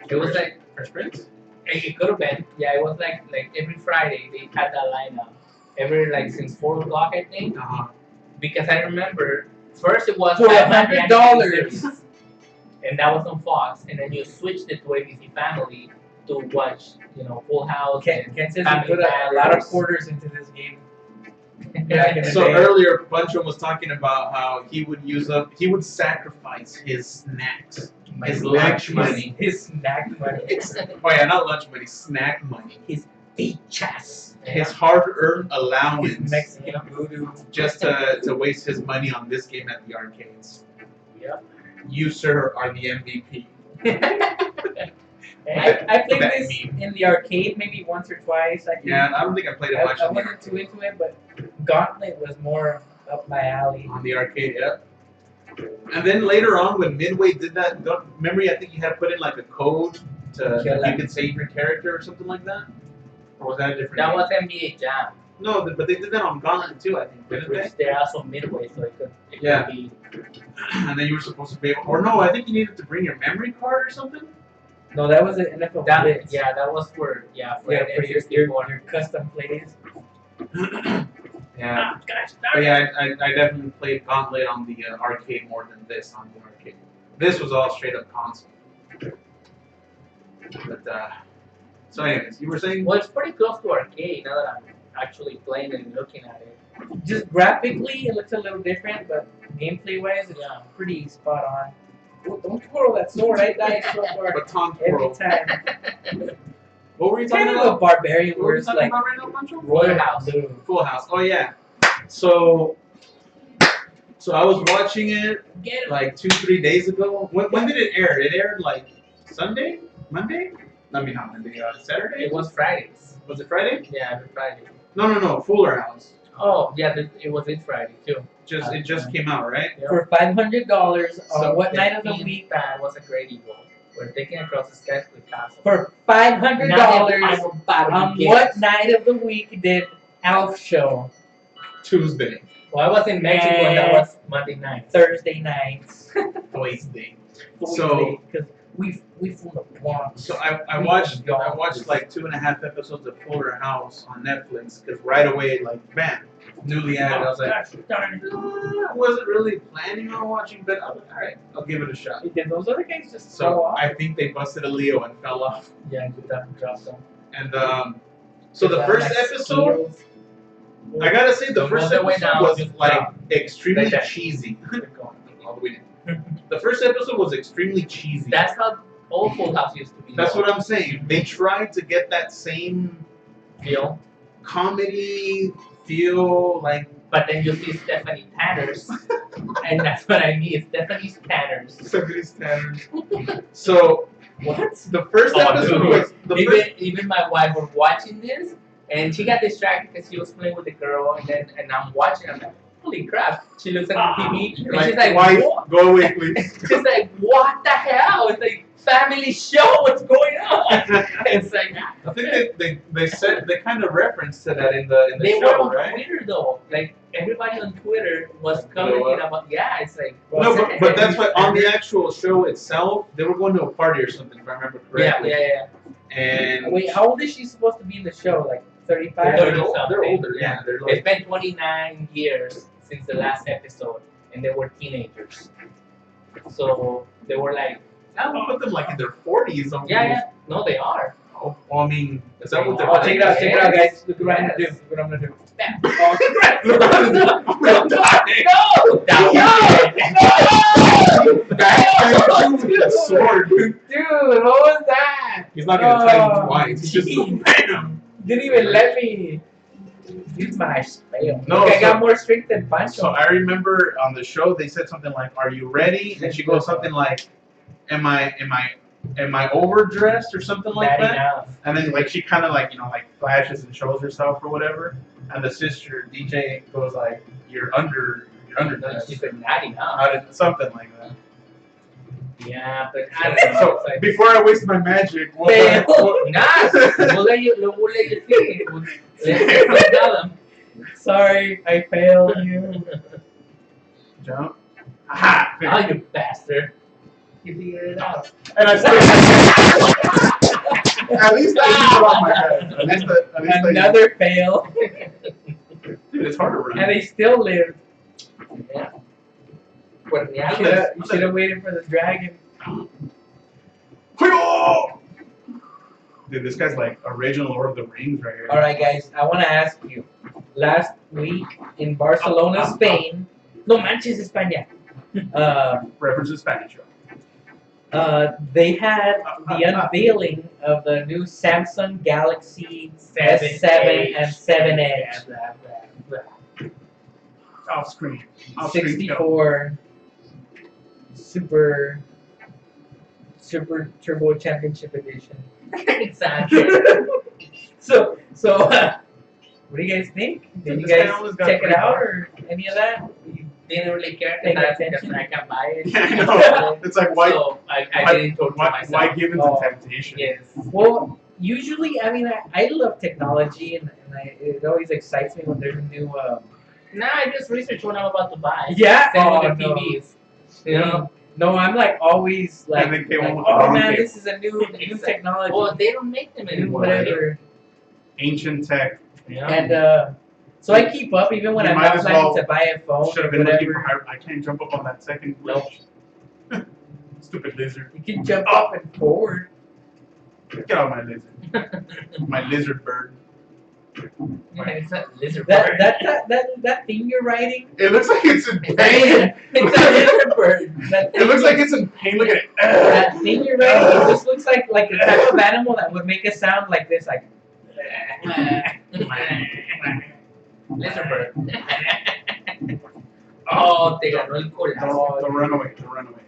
It was like Fresh Prince. it could have been. Yeah, it was like every Friday they had that lineup. Every like since 4 o'clock I think. Uh-huh. Because I remember First it was For Batman $100. animated series, and that was on Fox. And then you switched it to ABC Family to watch, Full House. Ken and says he Family put a lot of Matters. quarters into this game. Back in the So day. earlier, Buncho was talking about how he would sacrifice his snacks, his lunch money. His snack money. Oh yeah, not lunch money, snack money. His beachas. His hard-earned His allowance Mexican voodoo. just to waste his money on this game at the arcades. Yep. You, sir, are the MVP. I played That this meme. in the arcade maybe once or twice. I think. Yeah, I don't think I played it much I on the wasn't too into it, but Gauntlet was more up my alley. on the arcade, yeah. And then later on, when Midway did that, remember, I think you had to put in like a code to Kill you them. could save your character or something like that. Or was that a different? That game? was NBA Jam, No, but they did that on Gauntlet too, I think, didn't they? which they're also midway, so it could Yeah. be. And then you were supposed to be able, or no, I think you needed to bring your memory card or something. No, that was an NFL Blitz. That was for For your N64. custom plays. Yeah. Gosh, But yeah, I definitely played Gauntlet on the arcade more than this on the arcade. This was all straight up console. But so anyways, you were saying? Well, it's pretty close to arcade now that I'm actually playing and looking at it. Just graphically, it looks a little different, but gameplay-wise, it's Yeah. pretty spot on. Oh, don't twirl that sword. I die so far Baton every twirl. time. What were you talking Kind of a about? barbarian What were where you it's talking like about right now, Pancho? Royal House. blue. Full House. Oh yeah. So I was watching it Get it. like 2-3 days ago. When did it air? It aired like Sunday, Monday. I mean not Monday. Saturday. It was Fridays. Was it Friday? Yeah, every Friday. No. Fuller House. Oh, yeah, it was this Friday too. It just came out, right? For $500 on So what The night of the theme week? band was a great eagle. We're taking across the skies with castle. For $500 on Yes. what night of the week did Alf show? Tuesday. Well, I was in Mexico and that was Monday night. Thursday nights. Wednesday. So because we from the Bronx. So I watched like 2.5 episodes of Fuller House on Netflix because right away like bam, newly added. I was like, Gosh darn it. I wasn't really planning on watching, but I was like, all right, I'll give it a shot. Did those other guys just So fall off? I think they busted a Leo and fell off. Yeah, good time to drop them. And so the first episode, I gotta say the Don't first go the way episode down, was just like drop. extremely Like that. cheesy. All the way down. The first episode was extremely cheesy. That's how old Full House used to be. That's what I'm saying. They tried to get that same feel. comedy feel, like But then you see Stephanie Tanner's, and that's what I mean. Stephanie Tanner's. somebody's standards. So What? the first Oh, episode dude. was the first. Even my wife was watching this, and she got distracted because she was playing with the girl, and I'm watching. I'm like, holy crap! She looks at the TV, and Like, she's like, wife, what? go away, please. She's like, what the hell? It's like family show. What's going on? It's like I think they said they kind of referenced to that in the they were show, on right? Twitter though. Like everybody on Twitter was Blow commenting up. about. Yeah, it's like. No, but that's why on the actual show itself, they were going to a party or something, if I remember Yeah, correctly. yeah. And Wait, how old is she supposed to be in the show? Like 35? they're older, yeah. They're It's like, been 29 years since the last episode, and they were teenagers. So they were like, I would put them like in their 40s. Almost. yeah. No, they are. Oh, well, I mean, is that what they're? Oh, check it out, guys. Look what I'm gonna do. Yes. Look what I'm gonna do. I'm gonna die. No! Sword. Dude, what was that? He's not gonna tell you Oh, twice. He's just jeez. bam. Didn't even let me use my spell. No, Look, I so- got more strength than Pancho. So I remember on the show they said something like, "Are you ready?" And she goes something like, "Am I overdressed or something like Bad that?" enough. And then like she kind of like like flashes and shows herself or whatever. And the sister DJ goes like, "You're underdressed." She said, not enough. How did something like that? Yeah, but I don't know. So It's like, before I waste my magic, Fail. nah, we'll let you see. Let's tell them. Sorry, I failed you. jump. Aha! Oh, you bastard. You figured it out. And I still. At least I used it on my head. At least I Another fail. Dude, it's hard to run. And they still lived. Yeah. You should have waited for the dragon. Dude, this guy's like original Lord of the Rings right here. All right, guys. I want to ask you. Last week in Barcelona, Spain. No manches, España. Reference to Spanish. They had the unveiling of the new Samsung Galaxy S7 and 7 Edge. Off screen. 64 Super Turbo Championship Edition. Exactly. So, what do you guys think? Did you guys check it out or any of that? You didn't really care Paying because attention? I can buy it. Yeah, I know. It's like why? So I didn't talk to myself. Why give in to temptation? Yes. Well, usually, I mean, I love technology, and it always excites me when there's a new. Now I just research what I'm about to buy. Yeah. Same Oh, with the no. TVs. You know. No, I'm like always like, I think they like want the oh wrong man, cable. this is a new technology. Well, they don't make them New anymore. whatever. Ancient tech. Yeah. And so I keep up even when You I'm might not as planning well- to buy a phone Should or have been looking for whatever. higher. I can't jump up on that second Nope. glitch. Stupid lizard. You can jump up and forward. Get out my lizard. My lizard bird. Yeah, it's a lizard That bird. that thing you're riding. It looks like it's in It's pain. It's a lizard bird. It looks like it's in pain. Look at it. That thing you're riding. It just looks like the type of animal that would make a sound like this, like. Lizard bird. Oh, te ganó el corazón. The runaway. The runaway.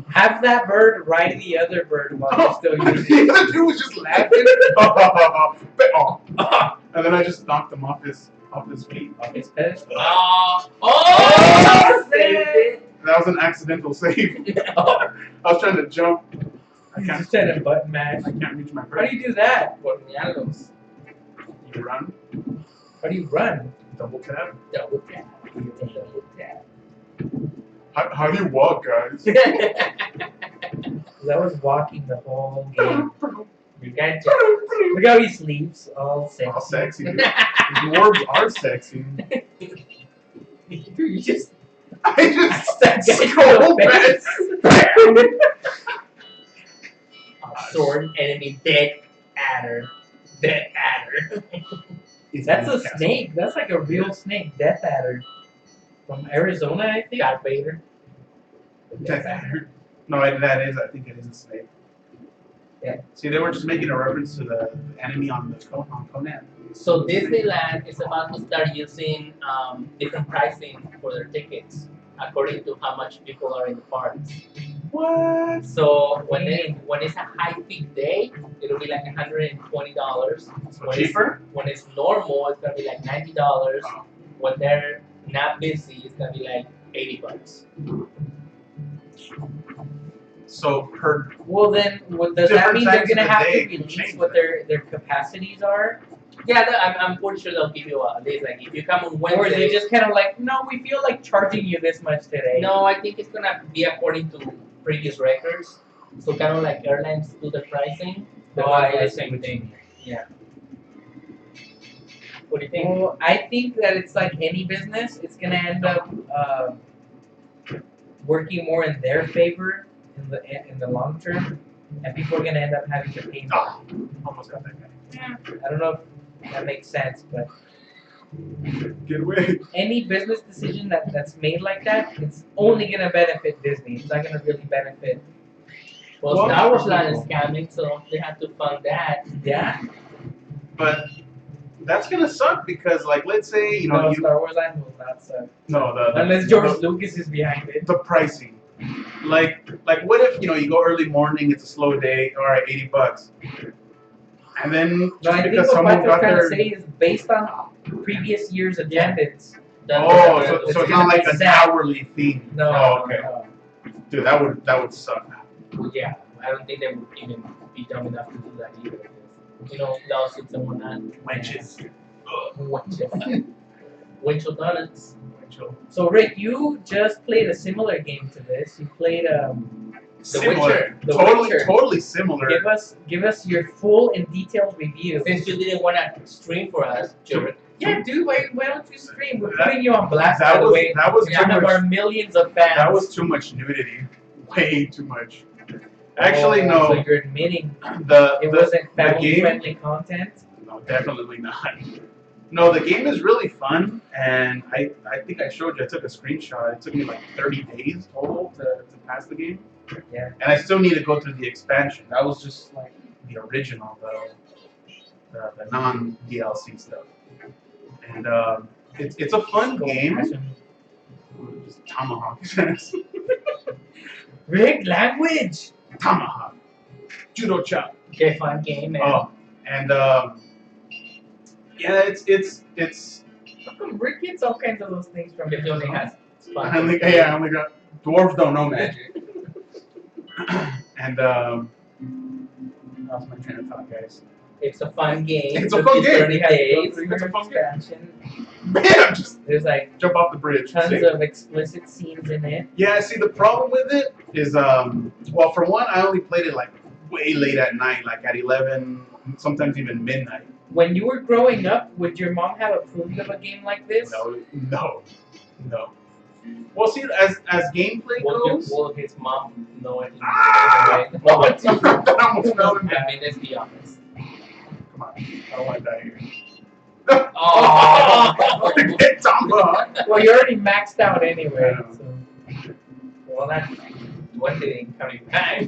Have that bird ride the other bird while you're still using it. The other dude was just laughing. And then I just knocked him off his feet. On his pedestal. Oh, saved it. That was an accidental save. I was trying to jump. I He's can't. just trying to button mash. I can't reach my How bird. do you do that? Pornealos. You run. How do you run? Double tap. Double tap. Double tap. How do you walk, guys? 'Cause I was walking the whole game. You can't Look how he sleeps, all sexy. All sexy. Dude. Dwarves are sexy. Dude, you just. I just That guy scroll to back. Sword enemy dead adder. Dead adder. That's a snake. That's like a real snake. Death adder. From Arizona, I think. Darth Vader. Death adder. No, that is. I think it is a snake. Yeah. See, they were just making a reference to the enemy on Conan. So Disneyland is about to start using different pricing for their tickets according to how much people are in the parks. What? So when it's a high peak day, it'll be like $120. So cheaper? When it's normal, it's gonna be like $90. Oh. When they're not busy, it's gonna be like $80. So per. Well, then, does that Different mean they're times gonna of the have day to can release change what that. their capacities are? Yeah, I'm pretty sure they'll give you a list. Like if you come on Wednesday. Or is it just kind of like, no, we feel like charging you this much today? No, I think it's gonna be according to previous records. So kind of like airlines do the pricing. They're Oh, gonna do I the see same what you thing. mean. Yeah. What do you think? Well, I think that it's like any business, it's gonna end up working more in their favor in the long term, and people are gonna end up having to pay more. Oh, almost got that guy. Yeah, I don't know if that makes sense, but Get away. any business decision that's made like that, it's only gonna benefit Disney. It's not gonna really benefit. Well, Well, Star Wars Land is coming, so they have to fund that. Yeah. But that's gonna suck because, like, let's say No, Star Wars Land will not suck. the Unless George Lucas is behind it. the pricing. Like what if you go early morning? It's a slow day. All right, $80. And then No, just I think because what someone Patrick's got trying their to say is based on previous year's attendance. That's oh, what so it's it's gonna not like be an set. hourly thing. No. Oh, okay. no. Dude, that would suck. Yeah, I don't think they would even be dumb enough to do that either. Lawsuits and whatnot. Wenches. Wenches. Winchell donuts. Winchell. So Rick, you just played a similar game to this. You played Similar. The totally, Witcher. totally similar. Give us your full and detailed review. Since you didn't want to stream for us, Jared. Yeah, dude, why don't you stream? We're putting you on blast, that by the was- way. that was in too front of much. our millions of fans. That was too much nudity. Way too much. Actually, Oh, no. So you're admitting The it wasn't the game- family-friendly content? No, definitely not. No, the game is really fun, and I think I showed you. I took a screenshot. It took me like 30 days total to pass the game. Yeah. And I still need to go through the expansion. That was just like the original, the non DLC stuff. And it's a fun game. Just tomahawk. Rick, language. Tomahawk. Judo chop. Okay, fun game, man. Oh, and yeah, it's. How come Rick gets all kinds of those things from If he only has I only got dwarves don't know magic. And lost my train of thought, guys. It's a fun game. It's a fun game. 30 days. It's a fun game. expansion. Bam! Just There's like jump off the bridge. tons See? of explicit scenes in it. Yeah, see, the problem with it is, well, for one, I only played it like way late at night, like at 11, sometimes even midnight. When you were growing up, would your mom have approved of a game like this? No. Well, see, as gameplay goes. Will his mom know it? Ah! What? That almost fell in I there. mean, let's be honest. Come on, I don't want to die here. Oh! Get Tomahawk. Well, you're already maxed out anyway. Yeah. So. Well, that's one thing coming back.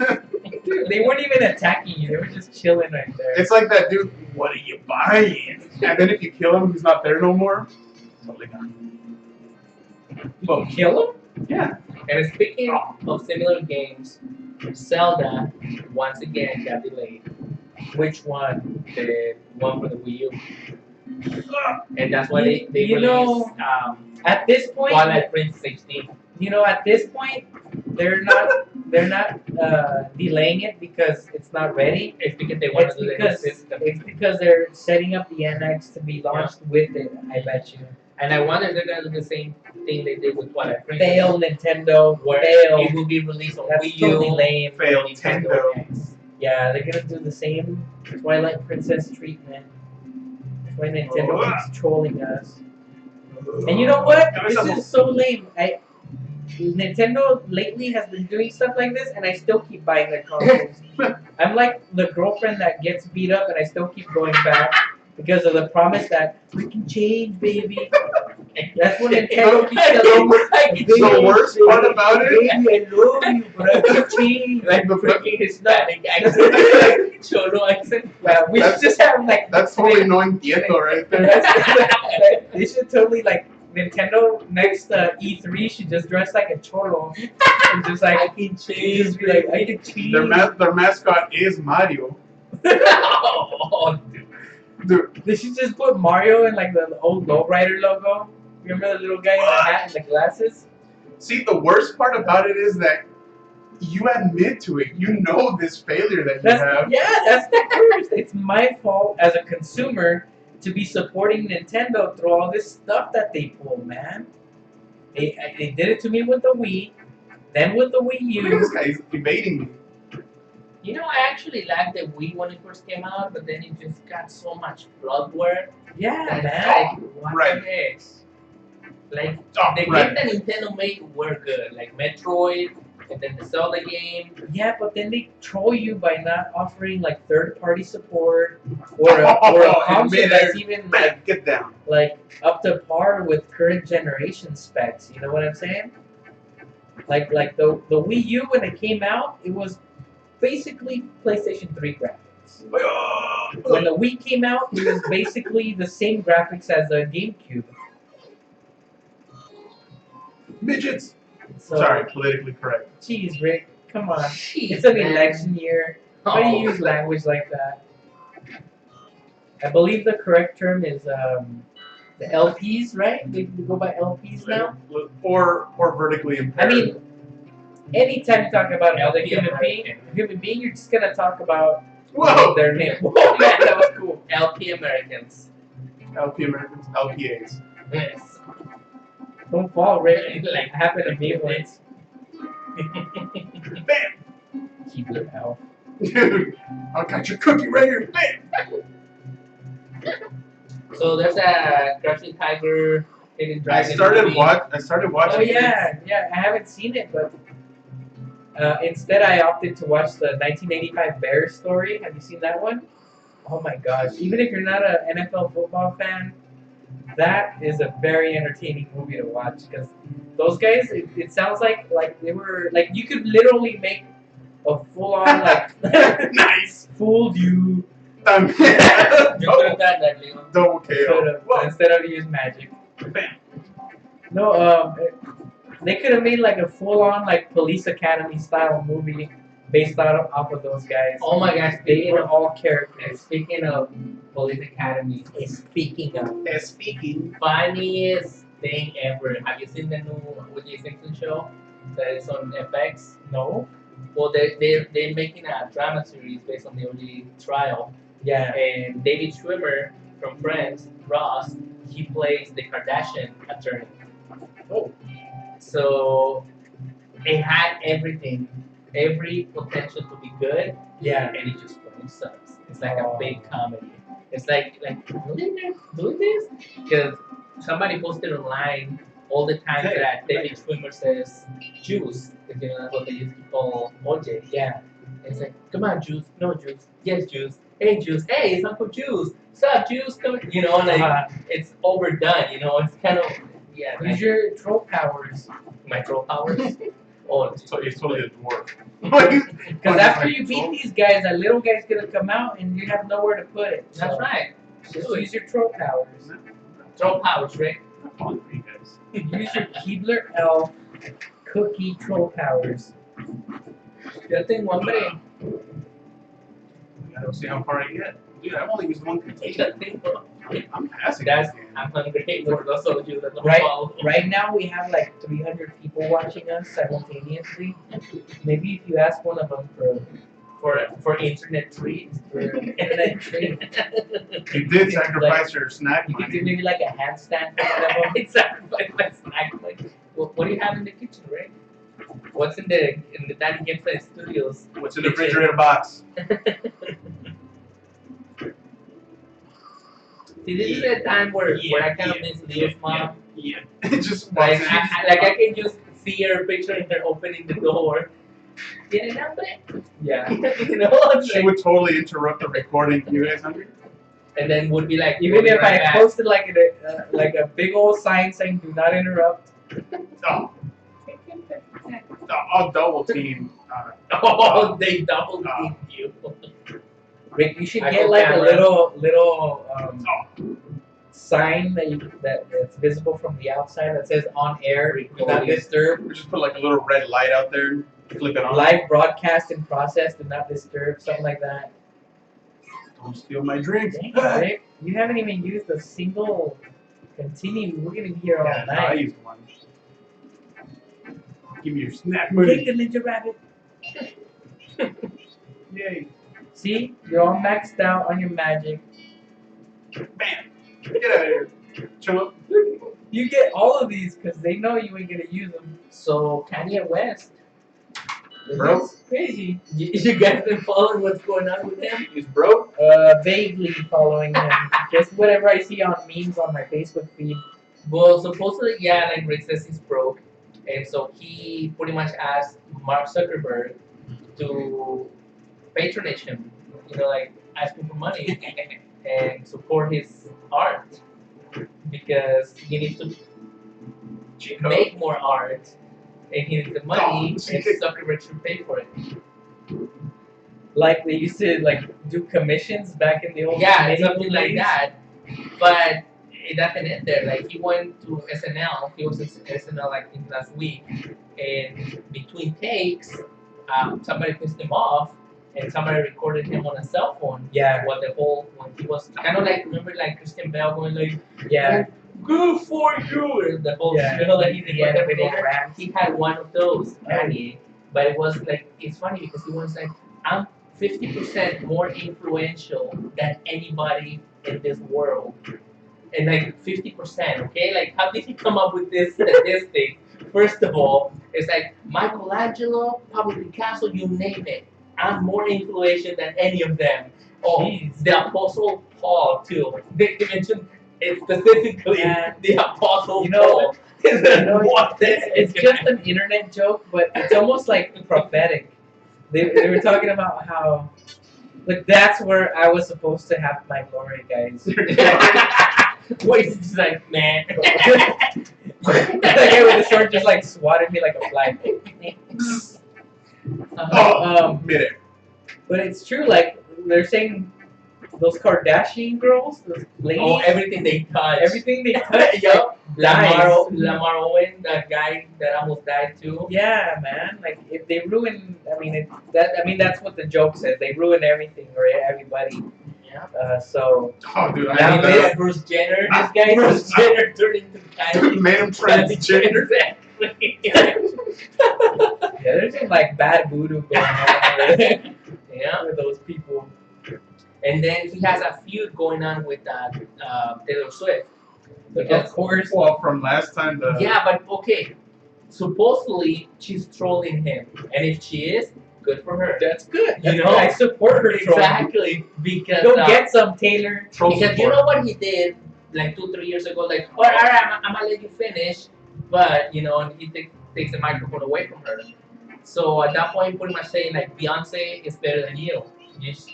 Dude, they weren't even attacking you. They were just chilling right there. It's like that dude, what are you buying? And then if you kill him, he's not there no more. Totally gone. You kill him? Yeah. And speaking of similar games, Zelda once again got delayed. Which one? The one for the Wii U. And that's why they You released know, At this point, Twilight Princess HD. you know, at this point, they're not delaying it because it's not ready. It's because they want It's to do the new because system. it's because they're setting up the NX to be launched with it. I bet you. And I wonder if they're gonna do the same thing they did with Twilight Princess. Fail, Nintendo. Where Fail. it will be released on That's Wii U. totally lame. Fail Nintendo Nintendo. NX. Yeah, they're gonna do the same Twilight Princess treatment. That's why Nintendo keeps trolling us. And you know what? This is so lame. Nintendo lately has been doing stuff like this, and I still keep buying their consoles. I'm like the girlfriend that gets beat up, and I still keep going back because of the promise that we can change, baby. That's what Nintendo keeps telling me. The worst part about it, Baby, I love you, but I can change. Like the freaking Hispanic accent. Cholo accent. Yeah, we should just have like. that's totally no entiendo right there. They should totally like Nintendo next E3 should just dress like a cholo and just like I can change. Just be like I can change. Their mascot is Mario. Oh, dude. Dude, They should just put Mario in like the old Lowrider logo. Remember the little guy in the hat and the glasses? see, the worst part about it is that you admit to it. You know this failure that you have. That's the worst. It's my fault as a consumer to be supporting Nintendo through all this stuff that they pull, man. They did it to me with the Wii, then with the Wii Look at U. this guy, he's evading me. You know, I actually liked the Wii when it first came out, but then it just got so much blood work. Yeah, That man. it's like, what Right. the heck? Like, Oh, the right. games that Nintendo made were good, like Metroid, and then the Zelda game. Yeah, but then they troll you by not offering like third-party support or a console that's even Man, get down. like up to par with current generation specs. You know what I'm saying? Like the Wii U when it came out, it was basically PlayStation 3 graphics. When the Wii came out, it was basically the same graphics as the GameCube. Midgets. So, Sorry, politically correct. Jeez, Rick, come on. Jeez, It's an man. election year. Why do you use language like that? I believe the correct term is the LPs, right? They go by LPs now. Or vertically I impaired. mean, anytime you talk about another LP human being, you're just gonna talk about Whoa! their name. Whoa, man, that was cool. LP Americans. LP Americans, LPAs. Yes. Don't fall, Rick. Like, It happened to me once. Bam! Keebler Elf. Dude, I got your cookie right here. Bam! So there's a Crouching Tiger, Hidden I Dragon. started movie. watching. Oh yeah, yeah. I haven't seen it, but instead I opted to watch the 1985 Bears story. Have you seen that one? Oh my gosh! Even if you're not an NFL football fan, that is a very entertaining movie to watch because those guys. It sounds like they were like you could literally make a full on like Nice. fooled you. You could have done that, Leo. Double KO. Instead of use magic. Bam. No, they could have made like a full-on like Police Academy style movie based off of those guys. Oh my gosh, They were all characters. speaking of Police Academy, Speaking of, Speaking. funniest thing ever. Have you seen the new O.J. Simpson show that is on FX? no, Well, they're making a drama series based on the O.J. trial. yeah, And David Schwimmer from Friends, Ross, he plays the Kardashian attorney. Oh. So it had everything, every potential to be good, yeah. and it just fucking sucks. It's like a big comedy. It's like really they're doing this? Because somebody posted online all the times that David Schwimmer says juice, because you know that's what they used to call OJ. Yeah. It's like, come on, juice, no juice, yes, juice, hey, it's Uncle Juice, what's up, juice, come, you know, like, it's overdone, you know, it's kind of, yeah. Use your troll powers. My troll powers? Oh, So he's totally a dwarf. Because after you beat these guys, that little guy's gonna come out and you have nowhere to put it. that's right. Just use your troll powers. Troll powers, Rick. I'm falling for you guys. Use your Keebler Elf cookie troll powers. Yo tengo hambre. I don't see how far I get. Dude, I've only used one cookie. Yo tengo. I'm passing. Guys, this game. I'm hungry for those of you that don't Right, follow. right now we have like 300 people watching us simultaneously. Maybe if you ask one of them For internet treats. for internet treat, You did sacrifice your snack you could do money. maybe like a handstand for one of them. Exactly. Like, what do you have in the kitchen, Rick? What's in the Daddy Gameplay Studios? What's in the refrigerator box? See, this is a time where I kind of miss Leo's mom. Yeah. Just Like, watching. I can just see her picture in her opening the door. ¿Tienen hambre? Yeah. You know, it's She like, would totally interrupt the recording. You guys hungry? and then would be like, Even we'll be if right I back. posted like a big old sign saying "Do not interrupt." Oh. I'll double team. Oh, they double teamed you. Rick, you should I get go like camera. a little Oh. sign that's visible from the outside that says "On air, do not disturb." We just put like a little red light out there. Click it on. Live broadcast in process, do not disturb, something like that. Don't steal my drink. Dang, Rick, you haven't even used a single continue. We're gonna be here all Yeah, no, I night. used one. Give me your snack Take money. the Ninja Rabbit. Yay. See, you're all maxed out on your magic. Bam. Get out of here. Chill up. You get all of these because they know you ain't gonna use them. So Kanye West, Bro. It's crazy. you guys been following what's going on with him? He's broke. Vaguely following him. Just whatever I see on memes on my Facebook feed. Well, supposedly, yeah, like Rick says he's broke, and so he pretty much asked Mark Zuckerberg to patronage him, you know, like ask him for money and support his art because he needs to Chico. make more art and he needs the money Oh, and Zuckerberg should pay for it. Like they used to like do commissions back in the old Yeah, medieval something like days. that. But it doesn't end there. Like he went to SNL. He was in SNL like in last week, and between takes, somebody pissed him off, and somebody recorded him on a cell phone. Yeah, What the whole when he was kind of like remember like Christian Bale going like yeah, good for you and the whole yeah. you know that he did Yeah, like, the big the rant. he had one of those Kanye, but it was like it's funny because he was like I'm 50% more influential than anybody in this world. And like 50%, okay? Like how did he come up with this statistic? First of all, it's like Michelangelo, Pablo Picasso, you name it. I'm more influential than any of them. Oh, Jeez. the Apostle Paul too. They mentioned it specifically. Yeah. The Apostle You know, Paul. What the it's just an internet joke, but it's almost like prophetic. They were talking about how, like, that's where I was supposed to have my glory, guys. Wait, it's just like, man. The guy with the sword just like swatted me like a fly. Midair. But it's true, like they're saying those Kardashian girls, those ladies, Oh, everything they touch. everything they touch, Yup. dies. Lamar Owen, that guy that almost died too. Yeah, man. Like if they ruin, that's what the joke says. They ruin everything or everybody. Yeah. So Oh, dude, I Now know this- that. Bruce Jenner. this guy, Bruce Jenner turned into Kylie. Made him transgender. Exactly. yeah, there's some like bad voodoo going on over there Yeah. with those people. And then he has a feud going on with Taylor Swift. Because, Of course, Well, from last time, the yeah, but okay. Supposedly she's trolling him, and if she is, good for her. that's good. You That's know? good. I support her. Exactly, because Go get some, Taylor. troll because you support. know what he did like 2-3 years ago, like, all right, I'm gonna let you finish, but you know, and he takes the microphone away from her. So at that point, pretty much saying like Beyonce is better than you.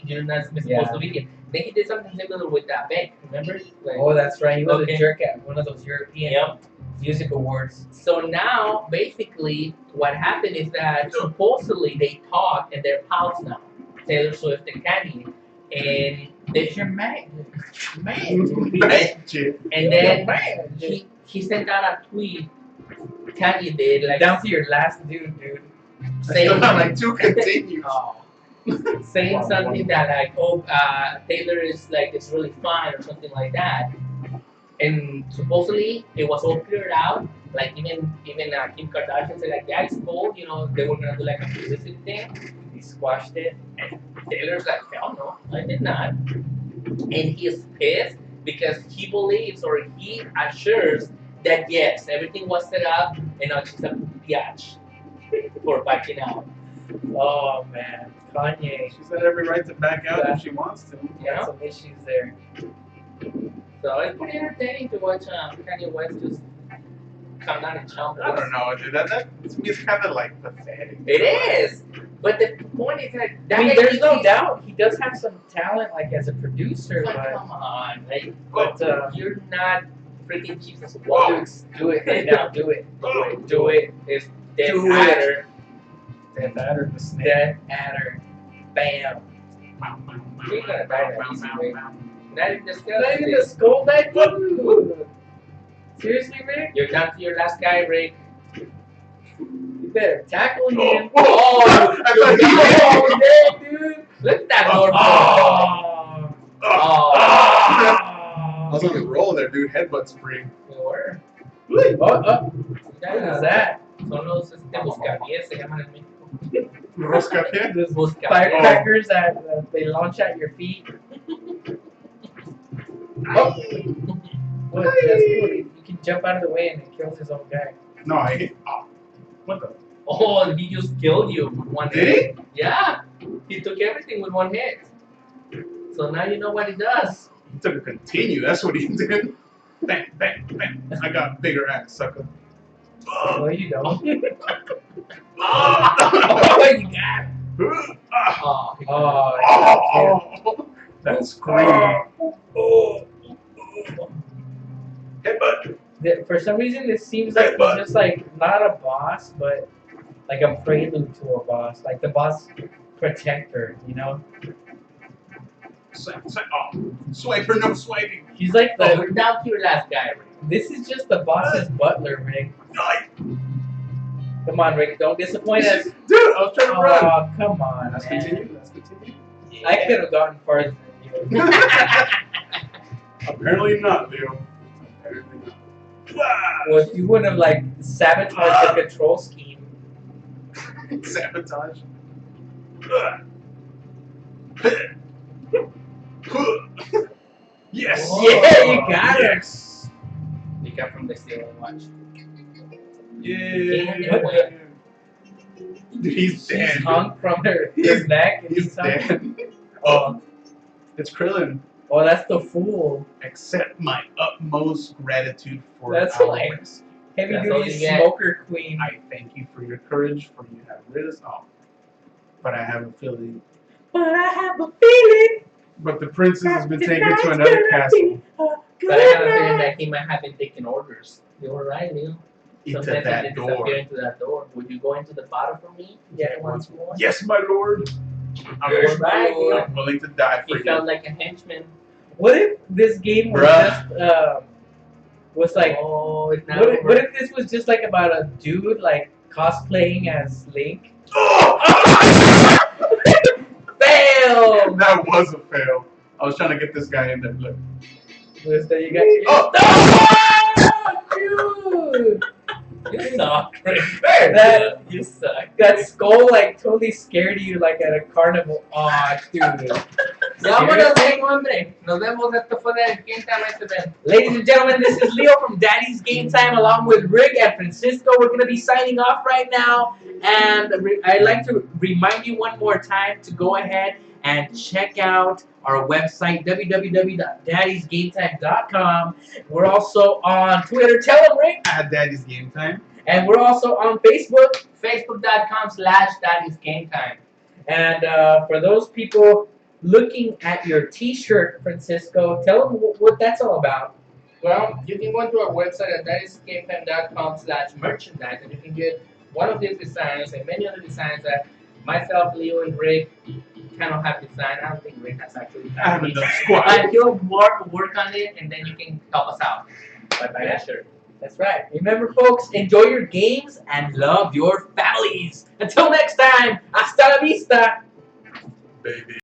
You're not supposed Yeah. to be here. Then he did something similar with that Beck, remember? Like, Oh, that's right. He was Okay. a jerk at one of those European yep. music awards. So now, basically, what happened is that supposedly they talk and they're pals now, Taylor Swift and Kanye, and You're mad. Magic. and then he sent out a tweet. Kanye did like Down to your last dude. I still have like 2 continues. saying something that like, oh, Taylor is like it's really fine or something like that. And supposedly it was all cleared out. Like even Kim Kardashian said like, yeah, it's cool. You know, they were gonna do like a publicity thing. He squashed it, and Taylor's like, hell no, I did not. And he is pissed because he believes or he assures that yes, everything was set up, and now she's a biatch for backing out. Oh man, Kanye. She's got every right to back out if she wants to. You Got know? some issues there. So it's pretty entertaining to watch Kanye West just come down and chomp. I don't know, dude. That to me is kind of like pathetic. It is, but the point is that I mean, guy there's thinks no he's- doubt he does have some talent, like as a producer, But but come on, like, but you're not freaking Jesus do Walks. it right now. Do it. Do it. It's dead Do it. adder. Death Adder the snake. Death adder. Bam. You're gonna die that easy way. Not even Not even disgusting. the skull that dude. Seriously, Rick? You're down to your last guy, Rick. You better tackle him. Oh, I thought Oh, he yeah, dude. look at that door. Oh. Oh. I was on the roll there, dude. Headbutt spring. We were. What is that? Son los buscapiés, se llaman en México. Rosca pie? Those Buscapiés. firecrackers that they launch at your feet. Oh. What? That's cool. You can jump out of the way and it kills his own guy. No, I hit. Oh. What the? Oh, he just killed you with one Did hit. Yeah. He took everything with one hit. So now you know what he does. He took a continue. That's what he did. Bang, bang, bang. I got bigger ass, sucker. No, you don't. Oh, you got it. Oh, he Oh, That scream. Headbutt. For some reason, this seems like he's just like not a boss, but like a prelude to a boss, like the boss protector. You know, Swiper, no swiping. he's like Oh, the. we're down to your last guy, Rick. This is just the boss's butler, Rick. Come on, Rick, don't disappoint us. Dude, I was trying to run. Oh, come on, Let's man. continue. Let's continue. I could have gotten farther than you. Apparently not, Leo. Apparently not. Well, if you wouldn't have like sabotaged the control scheme. Sabotage. Yes. Oh. Yeah, you got it. Yes. You got from the stealing watch. Yeah. Yeah. Dude, he's She's dead. hung from her He's- neck. And He's hung. dead. Oh, it's Krillin. Oh, that's the fool. Accept my utmost gratitude for That's our like- rescue. Heavy That's all duty you get. smoker queen. I thank you for your courage, for you have rid us all. But I have a feeling. But I have a feeling. But the princess has been taken to tonight's another gonna castle. be a But good I got a feeling night. that he might have been taking orders. You were right, Leo. Into Sometimes that he did door. disappear into that door. Would you go into the bottle for me? Yeah, once more. Yes, my lord. I'm, You're right, Leo. I'm willing to die He for you. felt like a henchman. What if this game was Bruh. just was like? Oh, it's not What over. if this was just like about a dude like cosplaying as Link? Fail. That was a fail. I was trying to get this guy in there. Look. Mister, you got. Oh. Dude. You suck. That- You suck. That skull like totally scared you like at a carnival. Aw, dude. Vámonos, bien, hombre. Nos vemos hasta fuera del game time este event. Ladies and gentlemen, this is Leo from Daddy's Game Time along with Rick and Francisco. We're going to be signing off right now. And I'd like to remind you one more time to go ahead and check out our website, www.daddysgametime.com. We're also on Twitter. Tell them, Rick. At Daddy's Game Time. And we're also on Facebook. Facebook.com/Daddy's Game Time. And for those people looking at your T-shirt, Francisco, tell them what that's all about. Well, you can go to our website at daddysgametime.com/merchandise and you can get one of these designs and many other designs that myself, Leo, and Rick kind of have designed. I don't think Rick has actually I haven't designed done it. squat. But he'll work on it and then you can help us out by buying that shirt. That's right. Remember, folks, enjoy your games and love your families. Until next time, hasta la vista. Baby.